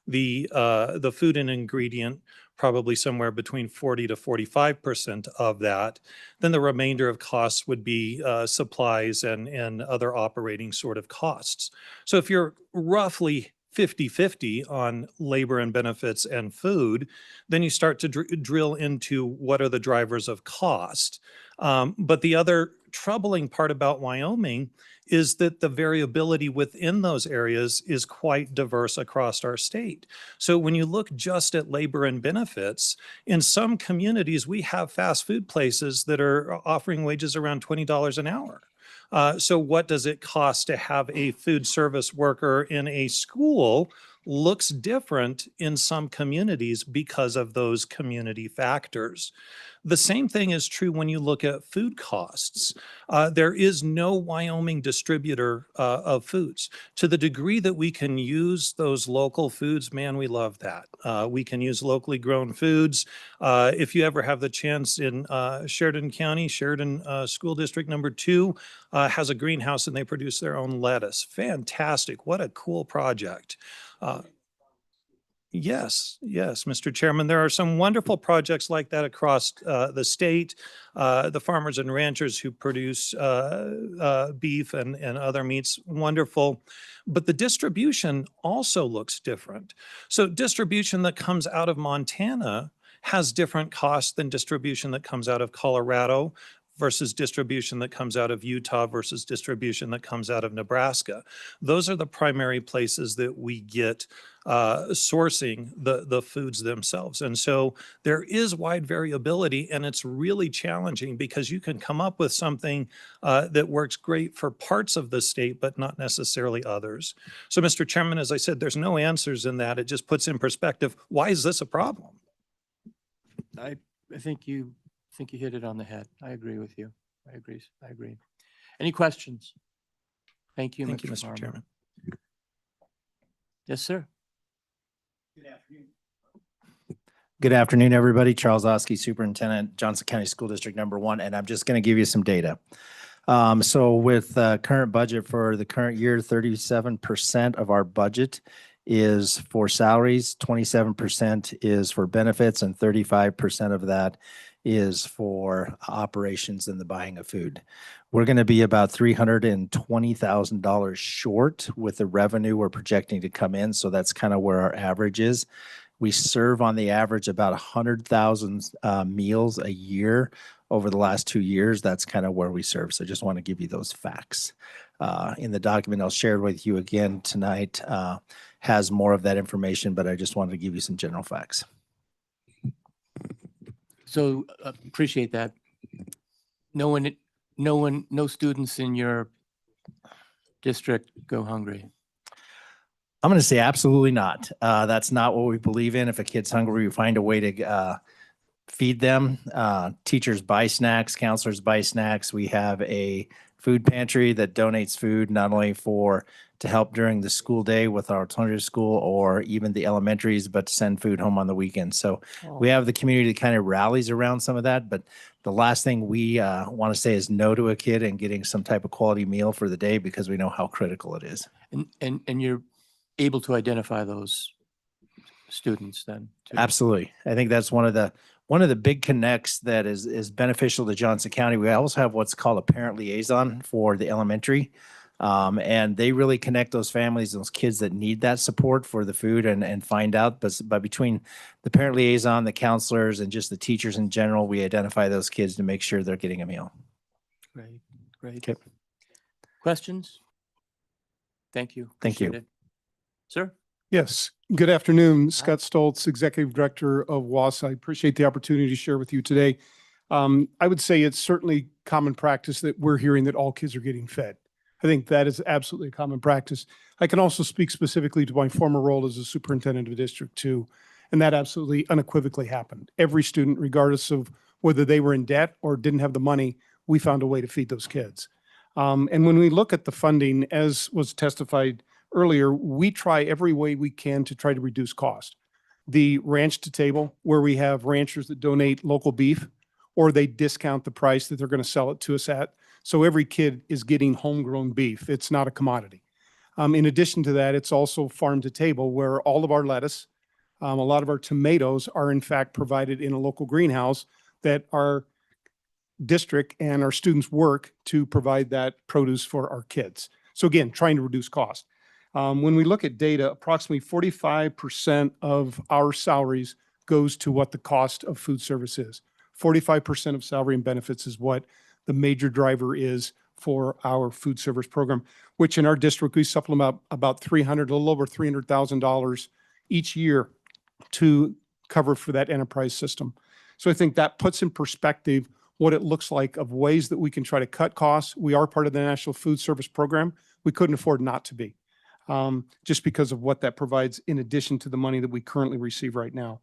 The food and ingredient, probably somewhere between 40 to 45% of that. Then the remainder of costs would be supplies and other operating sort of costs. So if you're roughly 50-50 on labor and benefits and food, then you start to drill into what are the drivers of cost. But the other troubling part about Wyoming is that the variability within those areas is quite diverse across our state. So when you look just at labor and benefits, in some communities, we have fast food places that are offering wages around $20 an hour. So what does it cost to have a food service worker in a school looks different in some communities because of those community factors. The same thing is true when you look at food costs. There is no Wyoming distributor of foods. To the degree that we can use those local foods, man, we love that. We can use locally grown foods. If you ever have the chance in Sheridan County, Sheridan School District number 2 has a greenhouse and they produce their own lettuce. Fantastic. What a cool project. Yes, Mr. Chairman, there are some wonderful projects like that across the state. The farmers and ranchers who produce beef and other meats, wonderful. But the distribution also looks different. So distribution that comes out of Montana has different costs than distribution that comes out of Colorado versus distribution that comes out of Utah versus distribution that comes out of Nebraska. Those are the primary places that we get sourcing the foods themselves. And so there is wide variability, and it's really challenging because you can come up with something that works great for parts of the state, but not necessarily others. So, Mr. Chairman, as I said, there's no answers in that. It just puts in perspective, why is this a problem? I think you hit it on the head. I agree with you. I agree. Any questions? Thank you, Thank you, Mr. Mr. Farmer. Chairman. Yes, sir. Good afternoon, everybody. Charles Oskey, Superintendent, Johnson County School District number 1, and I'm just going to give you some data. So with current budget for the current year, 37% of our budget is for salaries, 27% is for benefits, and 35% of that is for operations and the buying of food. We're going to be about $320,000 short with the revenue we're projecting to come in. So that's kind of where our average is. We serve on the average about 100,000 meals a year over the last 2 years. That's kind of where we serve. So just want to give you those facts. In the document I'll share with you again tonight has more of that information, but I just wanted to give you some general facts. So appreciate that. No students in your district go hungry. I'm going to say absolutely not. That's not what we believe in. If a kid's hungry, we find a way to feed them. Teachers buy snacks, counselors buy snacks. We have a food pantry that donates food not only to help during the school day with our alternative school or even the elementaries, but to send food home on the weekend. So we have the community that kind of rallies around some of that. But the last thing we want to say is no to a kid and getting some type of quality meal for the day because we know how critical it is. And you're able to identify those students then too. Absolutely. I think that's one of the big connects that is beneficial to Johnson County. We also have what's called a parent liaison for the elementary. And they really connect those families, those kids that need that support for the food and find out. But between the parent liaison, the counselors, and just the teachers in general, we identify those kids to make sure they're getting a meal. Great. Okay. Questions? Thank you. Thank you. Appreciate it. Sir? Yes. Good afternoon. Scott Stoltz, Executive Director of WASA. I appreciate the opportunity to share with you today. I would say it's certainly common practice that we're hearing that all kids are getting fed. I think that is absolutely a common practice. I can also speak specifically to my former role as a superintendent of District 2, and that absolutely unequivocally happened. Every student, regardless of whether they were in debt or didn't have the money, we found a way to feed those kids. And when we look at the funding, as was testified earlier, we try every way we can to try to reduce cost. The ranch to table, where we have ranchers that donate local beef, or they discount the price that they're going to sell it to us at. So every kid is getting homegrown beef. It's not a commodity. In addition to that, it's also farm to table, where all of our lettuce, a lot of our tomatoes are in fact provided in a local greenhouse that our district and our students work to provide that produce for our kids. So again, trying to reduce cost. When we look at data, approximately 45% of our salaries goes to what the cost of food service is. 45% of salary and benefits is what the major driver is for our food service program, which in our district, we supplement about a little over $300,000 each year to cover for that enterprise system. So I think that puts in perspective what it looks like of ways that we can try to cut costs. We are part of the National Food Service Program. We couldn't afford not to be. just because of what that provides in addition to the money that we currently receive right now.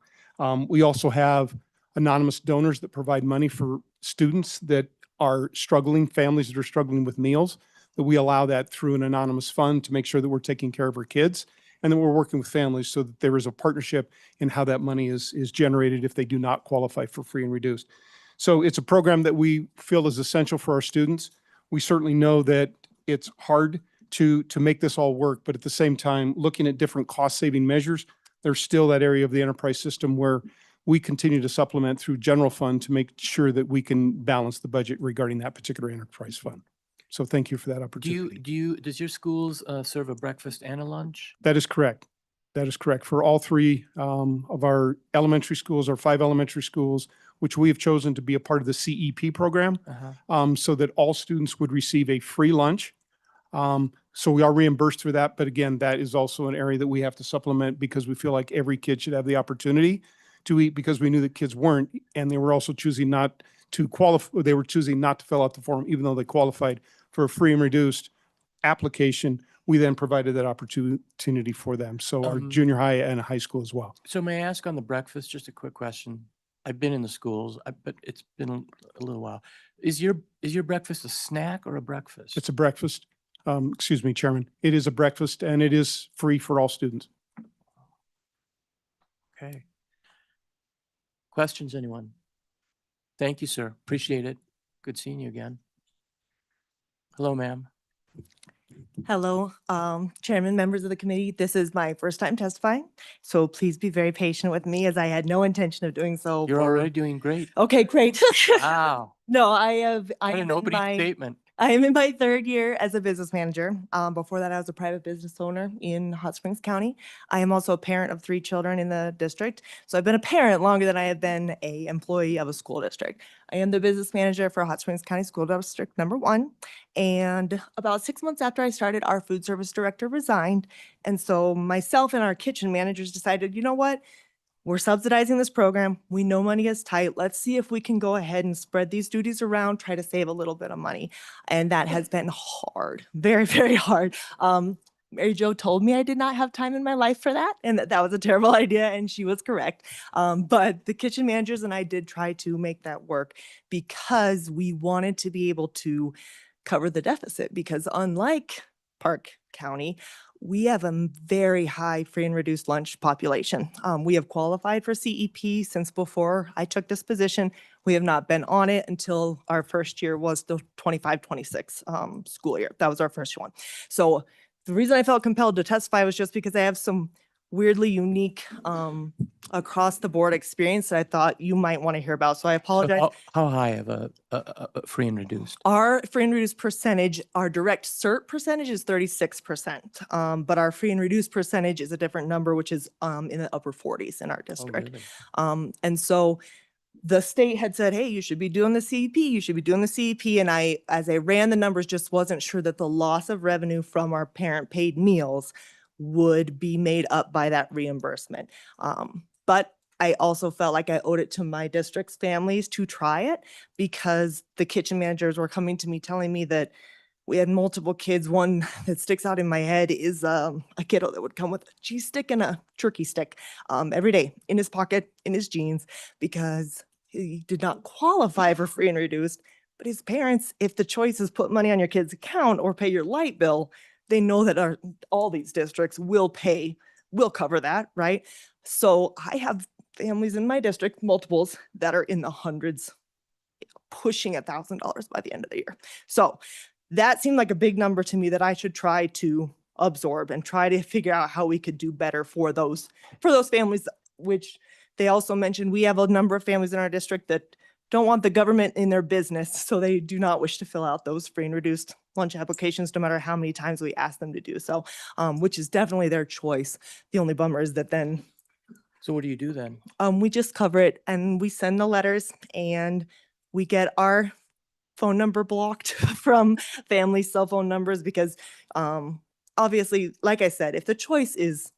We also have anonymous donors that provide money for students that are struggling, families that are struggling with meals, that we allow that through an anonymous fund to make sure that we're taking care of our kids, and then we're working with families so that there is a partnership in how that money is generated if they do not qualify for free and reduced. So it's a program that we feel is essential for our students. We certainly know that it's hard to make this all work, but at the same time, looking at different cost-saving measures, there's still that area of the enterprise system where we continue to supplement through general fund to make sure that we can balance the budget regarding that particular enterprise fund. So thank you for that opportunity. Does your schools serve a breakfast and a lunch? That is correct. That is correct. For all three of our elementary schools, our 5 elementary schools, which we have chosen to be a part of the CEP program, so that all students would receive a free lunch. So we are reimbursed through that. But again, that is also an area that we have to supplement because we feel like every kid should have the opportunity to eat, because we knew that kids weren't, and they were also choosing not to qualify. They were choosing not to fill out the form, even though they qualified for a free and reduced application. We then provided that opportunity for them. So our junior high and high school as well. So may I ask on the breakfast, just a quick question? I've been in the schools, but it's been a little while. Is your breakfast a snack or a breakfast? It's a breakfast. Excuse me, Chairman. It is a breakfast and it is free for all students. Okay. Questions, anyone? Thank you, sir. Appreciate it. Good seeing you again. Hello, ma'am. Hello, Chairman, members of the committee. This is my first time testifying, so please be very patient with me as I had no intention of doing so. You're already doing great. Okay, great. Wow. No, What an opening statement. I am in my 3rd year as a business manager. Before that, I was a private business owner in Hot Springs County. I am also a parent of 3 children in the district. So I've been a parent longer than I have been a employee of a school district. I am the business manager for Hot Springs County School District number 1. And about 6 months after I started, our food service director resigned. And so myself and our kitchen managers decided, you know what? We're subsidizing this program. We know money is tight. Let's see if we can go ahead and spread these duties around, try to save a little bit of money. And that has been hard, very, very hard. Mary Jo told me I did not have time in my life for that, and that was a terrible idea, and she was correct. But the kitchen managers and I did try to make that work because we wanted to be able to cover the deficit, because unlike Park County, we have a very high free and reduced lunch population. We have qualified for CEP since before I took this position. We have not been on it until our first year was the 25-26 school year. That was our first one. So the reason I felt compelled to testify was just because I have some weirdly unique across the board experience that I thought you might want to hear about. So I apologize. So how high of a free and reduced? Our free and reduced percentage, our direct cert percentage is 36%. But our free and reduced percentage is a different number, which is in the upper 40s in our district. Really? And so the state had said, hey, you should be doing the CEP, you should be doing the CEP. And as I ran the numbers, just wasn't sure that the loss of revenue from our parent paid meals would be made up by that reimbursement. But I also felt like I owed it to my district's families to try it, because the kitchen managers were coming to me telling me that we had multiple kids. One that sticks out in my head is a kiddo that would come with a cheese stick and a turkey stick every day in his pocket, in his jeans, because he did not qualify for free and reduced. But his parents, if the choice is put money on your kid's account or pay your light bill, they know that all these districts will cover that, right? So I have families in my district, multiples, that are in the hundreds, pushing $1,000 by the end of the year. So that seemed like a big number to me that I should try to absorb and try to figure out how we could do better for those families, which they also mentioned. We have a number of families in our district that don't want the government in their business, so they do not wish to fill out those free and reduced lunch applications, no matter how many times we ask them to do so, which is definitely their choice. The only bummer is that then. So what do you do then? We just cover it and we send the letters, and we get our phone number blocked from family cell phone numbers, because obviously, like I said, if the choice is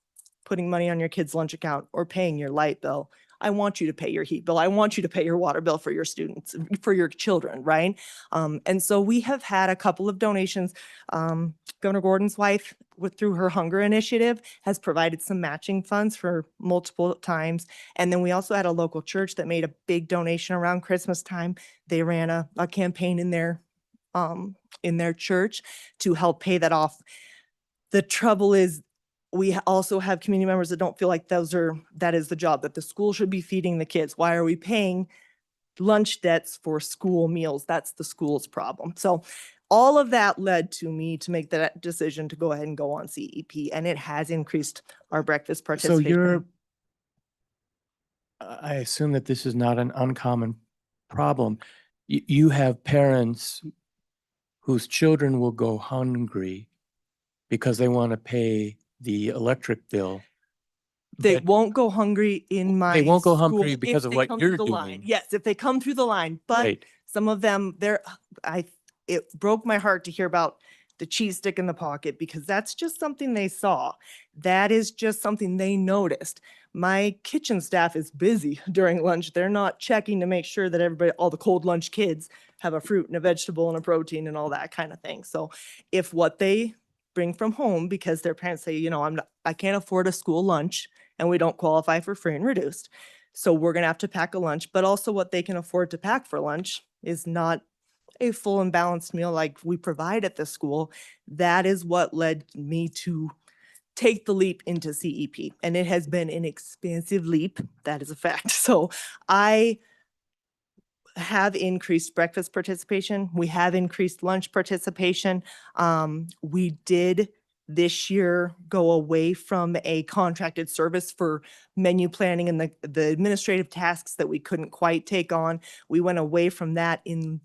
putting money on your kid's lunch account or paying your light bill, I want you to pay your heat bill. I want you to pay your water bill for your students, for your children, right? And so we have had a couple of donations. Governor Gordon's wife, through her hunger initiative, has provided some matching funds for multiple times. And then we also had a local church that made a big donation around Christmas time. They ran a campaign in their church to help pay that off. The trouble is, we also have community members that don't feel like that is the job, that the school should be feeding the kids. Why are we paying lunch debts for school meals? That's the school's problem. So all of that led to me to make that decision to go ahead and go on CEP, and it has increased our breakfast So participation. I assume that this is not an uncommon problem. You have parents whose children will go hungry because they want to pay the electric bill. They but won't go hungry in my They won't go school hungry if because of they what come through you're the line. doing. Yes, if they come through the line, but Right. some of them, it broke my heart to hear about the cheese stick in the pocket, because that's just something they saw. That is just something they noticed. My kitchen staff is busy during lunch. They're not checking to make sure that everybody, all the cold lunch kids, have a fruit and a vegetable and a protein and all that kind of thing. So if what they bring from home, because their parents say, I can't afford a school lunch and we don't qualify for free and reduced, so we're gonna have to pack a lunch, but also what they can afford to pack for lunch is not a full and balanced meal like we provide at the school. That is what led me to take the leap into CEP. And it has been an expensive leap. That is a fact. So I have increased breakfast participation. We have increased lunch participation. We did this year go away from a contracted service for menu planning and the administrative tasks that we couldn't quite take on. We went away from that in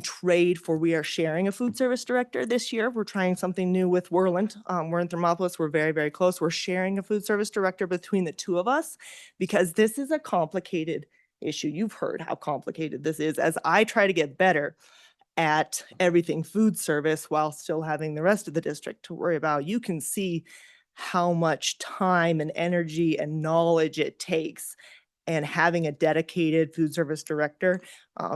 trade for, we are sharing a food service director this year. We're trying something new with Worland. We're in Thermopolis. We're very, very close. We're sharing a food service director between the two of us, because this is a complicated issue. You've heard how complicated this is. As I try to get better at everything food service while still having the rest of the district to worry about, you can see how much time and energy and knowledge it takes. And having a dedicated food service director,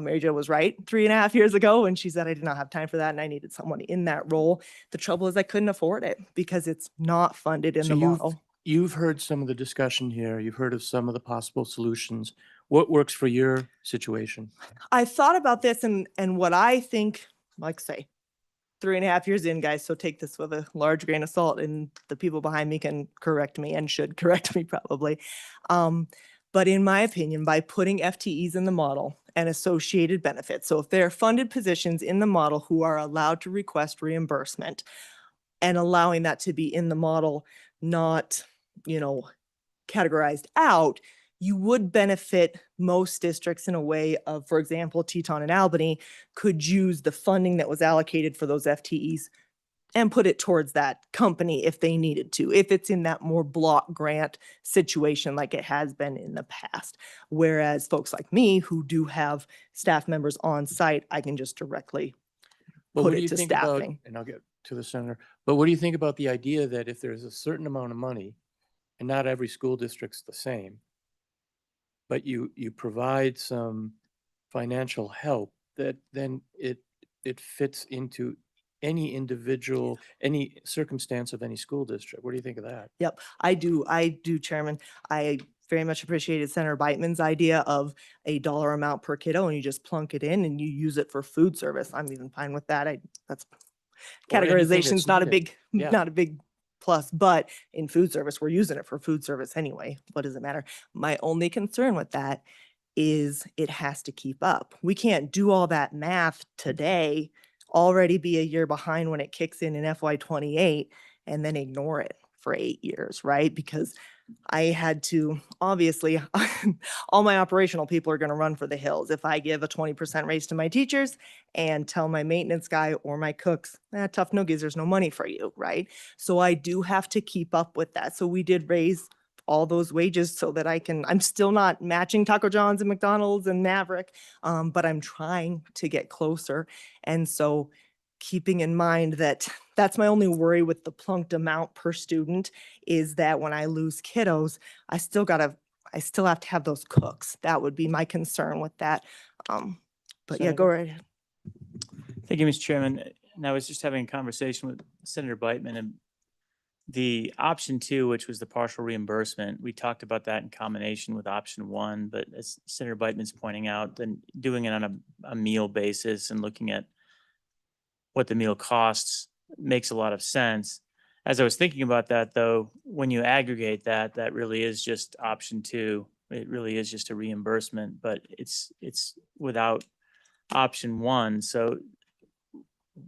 Mary Jo was right 3.5 years ago when she said I did not have time for that and I needed someone in that role. The trouble is I couldn't afford it because it's not funded in So the model. You've heard some of the discussion here. You've heard of some of the possible solutions. What works for your situation? I thought about this and what I think, like say, 3.5 years in, guys, so take this with a large grain of salt, and the people behind me can correct me and should correct me probably. But in my opinion, by putting FTEs in the model and associated benefits, so if there are funded positions in the model who are allowed to request reimbursement, and allowing that to be in the model, not, categorized out, you would benefit most districts in a way of, for example, Teton and Albany could use the funding that was allocated for those FTEs and put it towards that company if they needed to, if it's in that more block grant situation like it has been in the past. Whereas folks like me who do have staff members on site, I can just directly Well, put what do it you to think about, staffing. and I'll get to the senator, but what do you think about the idea that if there's a certain amount of money, and not every school district's the same, but you provide some financial help, that then it fits into any individual, any circumstance of any school district? What do you think of that? Yep, I do, Chairman. I very much appreciated Senator Beitman's idea of a dollar amount per kiddo and you just plunk it in and you use it for food service. I'm even fine with that. That's Or anything that's categorization's not a needed. big, Yeah. not a big plus, but in food service, we're using it for food service anyway. What does it matter? My only concern with that is it has to keep up. We can't do all that math today, already be a year behind when it kicks in FY28, and then ignore it for 8 years, right? Because I had to, obviously, all my operational people are going to run for the hills. If I give a 20% raise to my teachers and tell my maintenance guy or my cooks, tough noogies, there's no money for you, right? So I do have to keep up with that. So we did raise all those wages so that I'm still not matching Taco John's and McDonald's and Maverick, but I'm trying to get closer. And so keeping in mind that that's my only worry with the plunked amount per student, is that when I lose kiddos, I still got to I still have to have those cooks. That would be my concern with that. But yeah, go Senator? right ahead. Thank you, Mr. Chairman. And I was just having a conversation with Senator Beitman, and the option 2, which was the partial reimbursement, we talked about that in combination with option 1, but as Senator Beitman's pointing out, then doing it on a meal basis and looking at what the meal costs makes a lot of sense. As I was thinking about that, though, when you aggregate that, that really is just option 2. It really is just a reimbursement, but it's without option 1. So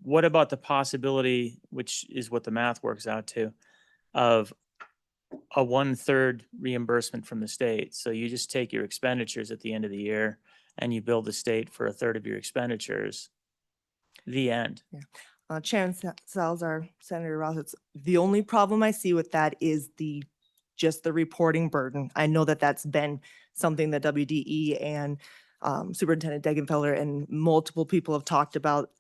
what about the possibility, which is what the math works out to, of a 1/3 reimbursement from the state? So you just take your expenditures at the end of the year and you bill the state for 1/3 of your expenditures. The end. Chairman Salazar, Senator Roth, the only problem I see with that is just the reporting burden. I know that that's been something that WDE and Superintendent Degenfelder and multiple people have talked about,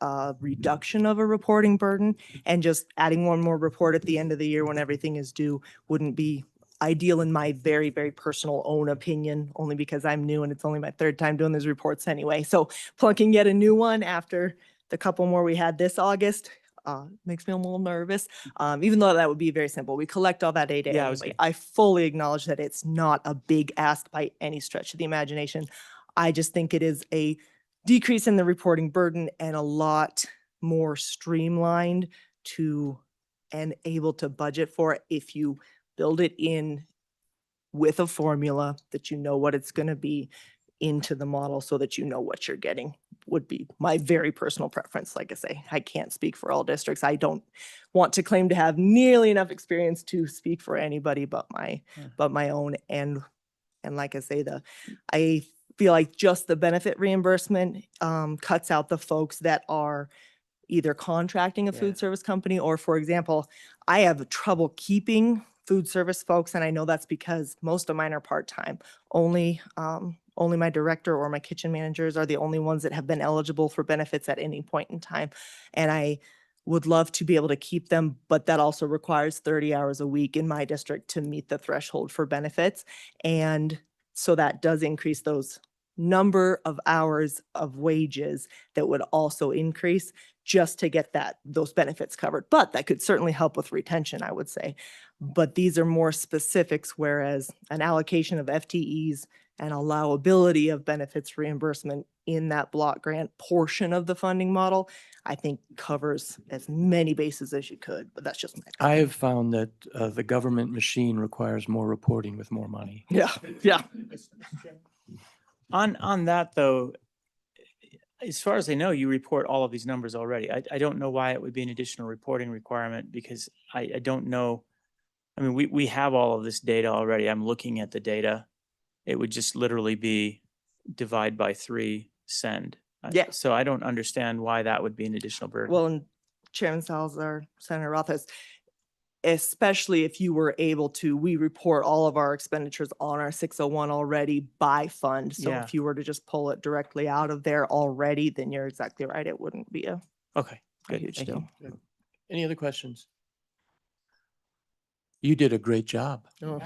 reduction of a reporting burden, and just adding one more report at the end of the year when everything is due wouldn't be ideal in my very, very personal own opinion, only because I'm new and it's only my 3rd time doing these reports anyway. So plunking yet a new one after the couple more we had this August makes me a little nervous, even though that would be very simple. We collect all that data Yeah, anyway. I fully acknowledge that it's not a big ask by any stretch of the imagination. I just think it is a decrease in the reporting burden and a lot more streamlined and able to budget for it if you build it in with a formula that you know what it's going to be into the model so that you know what you're getting, would be my very personal preference. Like I say, I can't speak for all districts. I don't want to claim to have nearly enough experience to speak for anybody but my own. And like I say, I feel like just the benefit reimbursement cuts out the folks that are either contracting a food service company, or, for example, I have trouble keeping food service folks, and I know that's because most of mine are part-time. Only my director or my kitchen managers are the only ones that have been eligible for benefits at any point in time. And I would love to be able to keep them, but that also requires 30 hours a week in my district to meet the threshold for benefits. And so that does increase those number of hours of wages that would also increase just to get those benefits covered. But that could certainly help with retention, I would say. But these are more specifics, whereas an allocation of FTEs and allowability of benefits reimbursement in that block grant portion of the funding model, I think covers as many bases as you could, but that's just my I have found that the government machine requires more reporting with more money. Yeah. On that, though, as far as I know, you report all of these numbers already. I don't know why it would be an additional reporting requirement, because I don't know. I mean, we have all of this data already. I'm looking at the data. It would just literally be divide by 3, send. Yeah. So I don't understand why that would be an additional burden. Well, and Chairman Salazar, Senator Roth, especially if you were able to, we report all of our expenditures on our 601 already by fund. So Yeah. if you were to just pull it directly out of there already, then you're exactly right. It wouldn't be a Okay, good. huge Thank deal. you. Any other questions? You did a great job. Oh.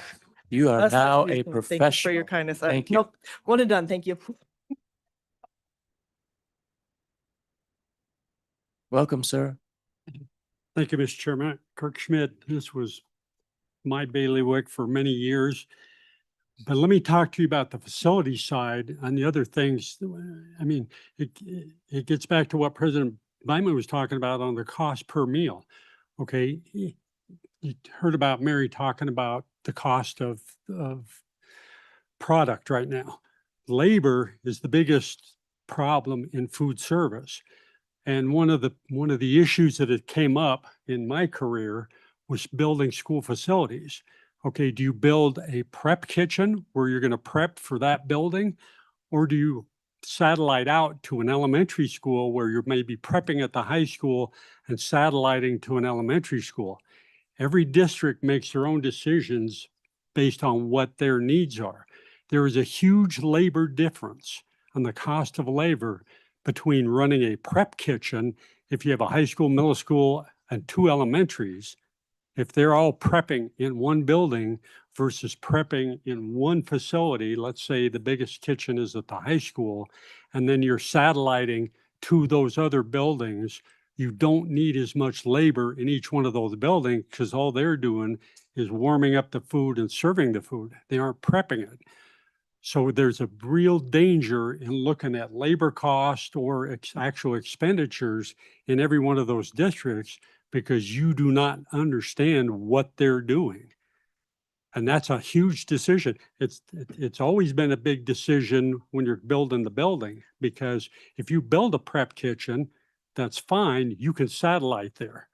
You are That's not now me. a Thank you for professional. your kindness. Thank you. Nope, one and done. Thank you. Welcome, sir. Thank you, Mr. Chairman. Kirk Schmidt, this was my bailiwick for many years. But let me talk to you about the facility side and the other things. I mean, it gets back to what President Biden was talking about on the cost per meal. Okay, you heard about Mary talking about the cost of product right now. Labor is the biggest problem in food service. And one of the issues that it came up in my career was building school facilities. Okay, do you build a prep kitchen where you're going to prep for that building? Or do you satellite out to an elementary school where you're maybe prepping at the high school and satelliting to an elementary school? Every district makes their own decisions based on what their needs are. There is a huge labor difference on the cost of labor between running a prep kitchen, if you have a high school, middle school, and 2 elementaries, if they're all prepping in one building versus prepping in one facility. Let's say the biggest kitchen is at the high school, and then you're satelliting to those other buildings. You don't need as much labor in each one of those buildings because all they're doing is warming up the food and serving the food. They aren't prepping it. So there's a real danger in looking at labor cost or actual expenditures in every one of those districts because you do not understand what they're doing. And that's a huge decision. It's always been a big decision when you're building the building, because if you build a prep kitchen, that's fine, you can satellite there.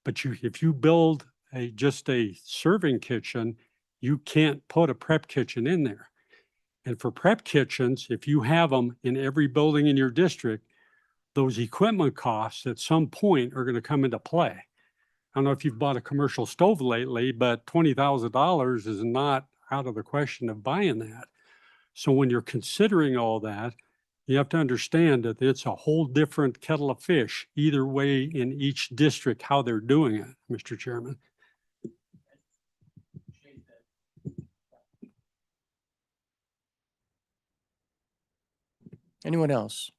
But if you build just a serving kitchen, you can't put a prep kitchen in there. And for prep kitchens, if you have them in every building in your district, those equipment costs at some point are going to come into play. I don't know if you've bought a commercial stove lately, but $20,000 is not out of the question of buying that. So when you're considering all that, you have to understand that it's a whole different kettle of fish, either way in each district, how they're doing it, Mr. Chairman. Anyone else?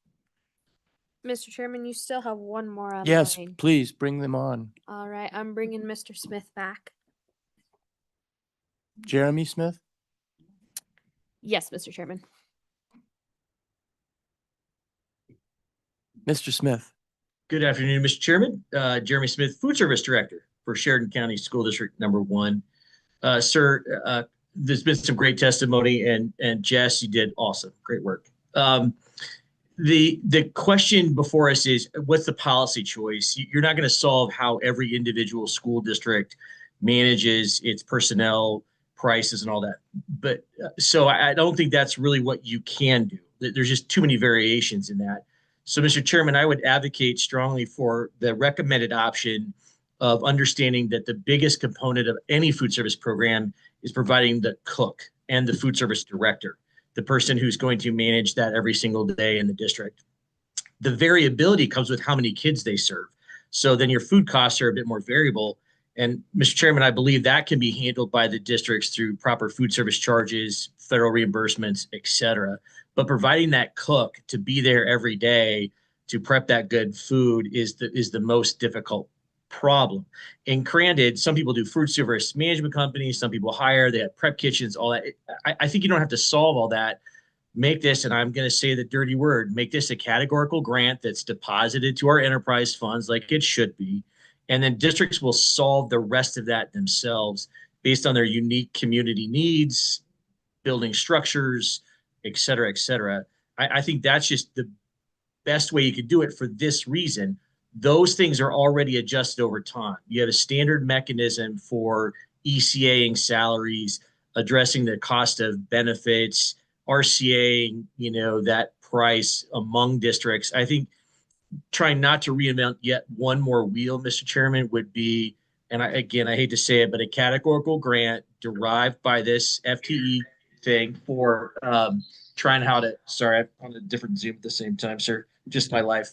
Mr. Chairman, you still have one more online. Yes, please bring them on. All right, I'm bringing Mr. Smith back. Jeremy Smith? Yes, Mr. Chairman. Mr. Smith. Good afternoon, Mr. Chairman. Jeremy Smith, Food Service Director for Sheridan County School District Number 1. Sir, there's been some great testimony, and Jess, you did awesome. Great work. The question before us is, what's the policy choice? You're not going to solve how every individual school district manages its personnel, prices, and all that. But so I don't think that's really what you can do. There's just too many variations in that. So, Mr. Chairman, I would advocate strongly for the recommended option of understanding that the biggest component of any food service program is providing the cook and the food service director, the person who's going to manage that every single day in the district. The variability comes with how many kids they serve. So then your food costs are a bit more variable. And Mr. Chairman, I believe that can be handled by the districts through proper food service charges, federal reimbursements, et cetera. But providing that cook to be there every day to prep that good food is the most difficult problem. And granted, some people do food service management companies, some people hire, they have prep kitchens, all that. I think you don't have to solve all that. Make this, and I'm going to say the dirty word, make this a categorical grant that's deposited to our enterprise funds like it should be. And then districts will solve the rest of that themselves based on their unique community needs, building structures, et cetera, et cetera. I think that's just the best way you could do it for this reason. Those things are already adjusted over time. You have a standard mechanism for ECAing salaries, addressing the cost of benefits, RCAing, that price among districts. I think trying not to reinvent yet one more wheel, Mr. Chairman, would be, and I hate to say it, but a categorical grant derived by this FTE thing for trying how to, sorry, I'm on a different Zoom at the same time, sir, just my life.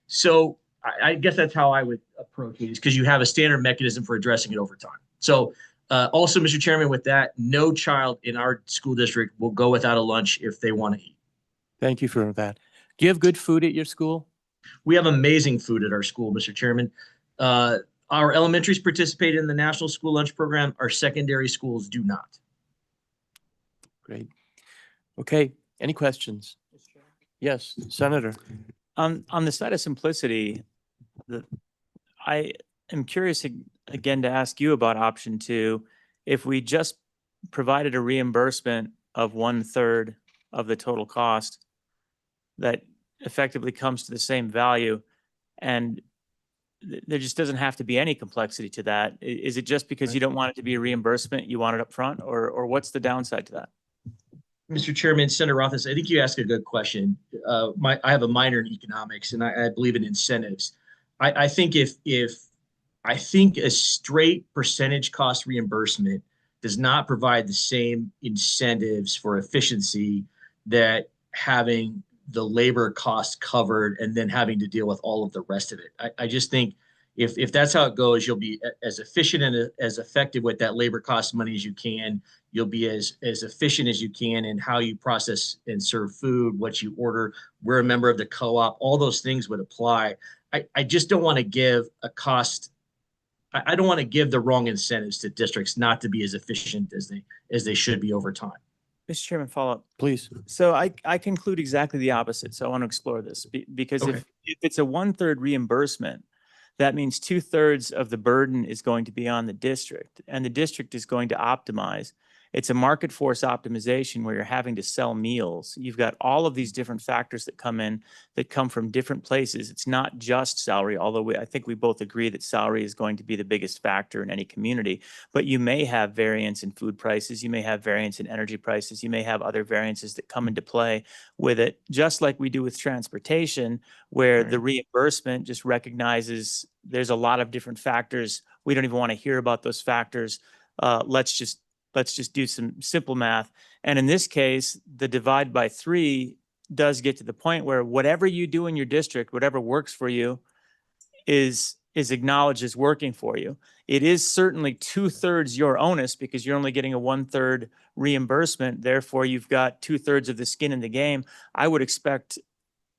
So I guess that's how I would approach it, is because you have a standard mechanism for addressing it over time. So also, Mr. Chairman, with that, no child in our school district will go without a lunch if they want to eat. Thank you for that. Do you have good food at your school? We have amazing food at our school, Mr. Chairman. Our elementaries participate in the National School Lunch Program. Our secondary schools do not. Great. Okay. Any questions? Yes, Senator. On the side of simplicity, I am curious again to ask you about option 2. If we just provided a reimbursement of 1/3 of the total cost, that effectively comes to the same value, and there just doesn't have to be any complexity to that. Is it just because you don't want it to be a reimbursement, you want it up front, or what's the downside to that? Mr. Chairman, Senator Rothfuss, I think you asked a good question. I have a minor in economics, and I believe in incentives. I think I think a straight percentage cost reimbursement does not provide the same incentives for efficiency that having the labor cost covered and then having to deal with all of the rest of it. I just think, if that's how it goes, you'll be as efficient and as effective with that labor cost money as you can. You'll be as efficient as you can in how you process and serve food, what you order. We're a member of the co-op. All those things would apply. I just don't want to give a cost. I don't want to give the wrong incentives to districts not to be as efficient as they should be over time. Mr. Chairman, follow up. Please. So I conclude exactly the opposite. So I want to explore this because Okay. if it's a 1/3 reimbursement, that means 2/3 of the burden is going to be on the district, and the district is going to optimize. It's a market force optimization where you're having to sell meals. You've got all of these different factors that come in that come from different places. It's not just salary, although I think we both agree that salary is going to be the biggest factor in any community. But you may have variance in food prices. You may have variance in energy prices. You may have other variances that come into play with it, just like we do with transportation, where the reimbursement just recognizes there's a lot of different factors. We don't even want to hear about those factors. Let's just do some simple math. And in this case, the divide by 3 does get to the point where whatever you do in your district, whatever works for you is acknowledged as working for you. It is certainly 2/3 your onus because you're only getting a 1/3 reimbursement. Therefore, you've got 2/3 of the skin in the game. I would expect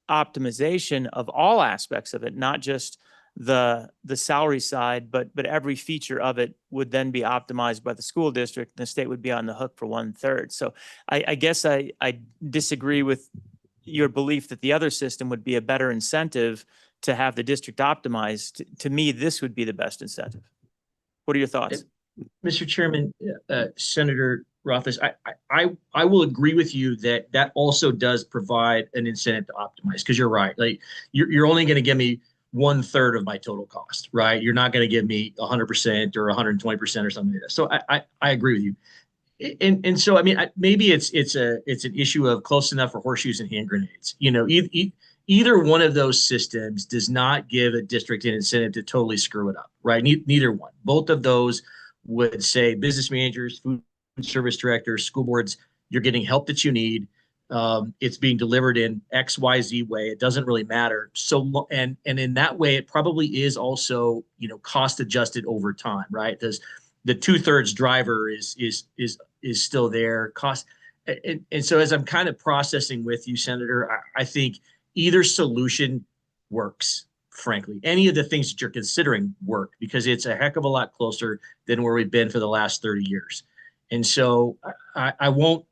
optimization of all aspects of it, not just the salary side, but every feature of it would then be optimized by the school district, and the state would be on the hook for 1/3. So I guess I disagree with your belief that the other system would be a better incentive to have the district optimized. To me, this would be the best incentive. What are your thoughts? Mr. Chairman, Senator Rothfuss, I will agree with you that also does provide an incentive to optimize, because you're right. Like you're only going to give me 1/3 of my total cost, right? You're not going to give me 100% or 120% or something like that. So I agree with you. And so, I mean, maybe it's an issue of close enough for horseshoes and hand grenades. You know, either one of those systems does not give a district an incentive to totally screw it up, right? Neither one. Both of those would say business managers, food service directors, school boards, you're getting help that you need. It's being delivered in XYZ way. It doesn't really matter. So, and in that way, it probably is also, you know, cost adjusted over time, right? Because the 2/3 driver is still there. And so as I'm kind of processing with you, Senator, I think either solution works. Frankly, any of the things that you're considering work because it's a heck of a lot closer than where we've been for the last 30 years. And so I won't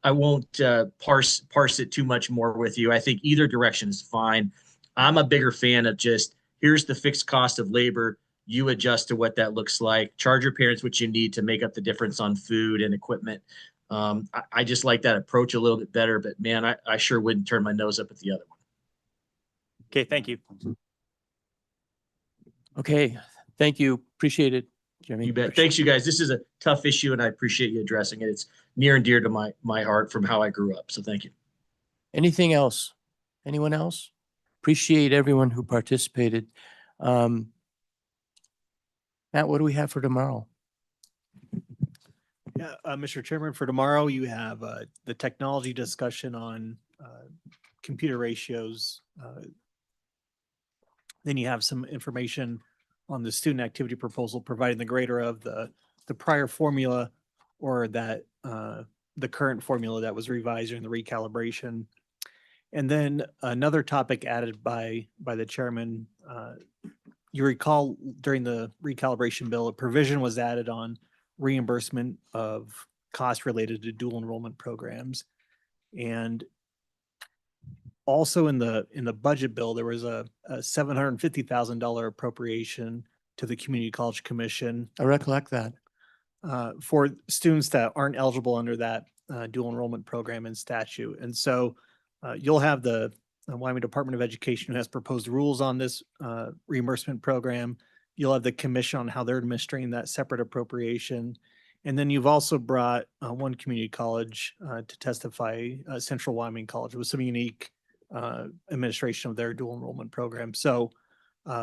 parse it too much more with you. I think either direction is fine. I'm a bigger fan of just here's the fixed cost of labor. You adjust to what that looks like. Charge your parents what you need to make up the difference on food and equipment. I just like that approach a little bit better. But man, I sure wouldn't turn my nose up at the other one. Okay, thank you. Okay, thank you. Appreciate it, Jeremy. You bet. Thanks, you guys. This is a tough issue, and I appreciate you addressing it. It's near and dear to my heart from how I grew up. So thank you. Anything else? Anyone else? Appreciate everyone who participated. Matt, what do we have for tomorrow? Yeah, Mr. Chairman, for tomorrow, you have the technology discussion on computer ratios. Then you have some information on the student activity proposal, providing the grader of the prior formula or that the current formula that was revised during the recalibration. And then another topic added by the chairman, you recall during the recalibration bill, a provision was added on reimbursement of costs related to dual enrollment programs. And also in the budget bill, there was a $750,000 appropriation to the Community College Commission. I recollect that. For students that aren't eligible under that dual enrollment program and statute. And so you'll have the Wyoming Department of Education who has proposed rules on this reimbursement program. You'll have the commission on how they're administering that separate appropriation. And then you've also brought one community college to testify, Central Wyoming College, with some unique administration of their dual enrollment program. So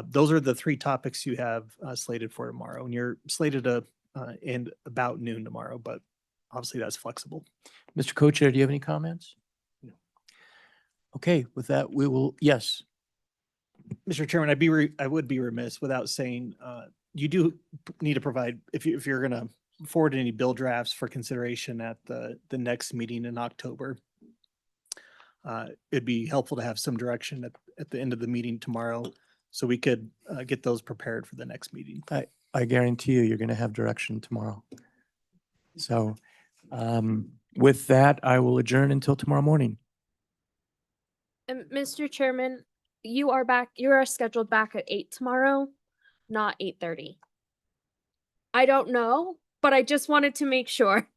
those are the 3 topics you have slated for tomorrow. And you're slated to end about noon tomorrow, but obviously that's flexible. Mr. Co-Chair, do you have any comments? No. Okay, with that, we will, yes. Mr. Chairman, I would be remiss without saying, you do need to provide, if you're gonna forward any bill drafts for consideration at the next meeting in October. It'd be helpful to have some direction at the end of the meeting tomorrow, so we could get those prepared for the next meeting. I guarantee you're going to have direction tomorrow. So with that, I will adjourn until tomorrow morning. And Mr. Chairman, you are scheduled back at 8 tomorrow, not 8:30. I don't know, but I just wanted to make sure.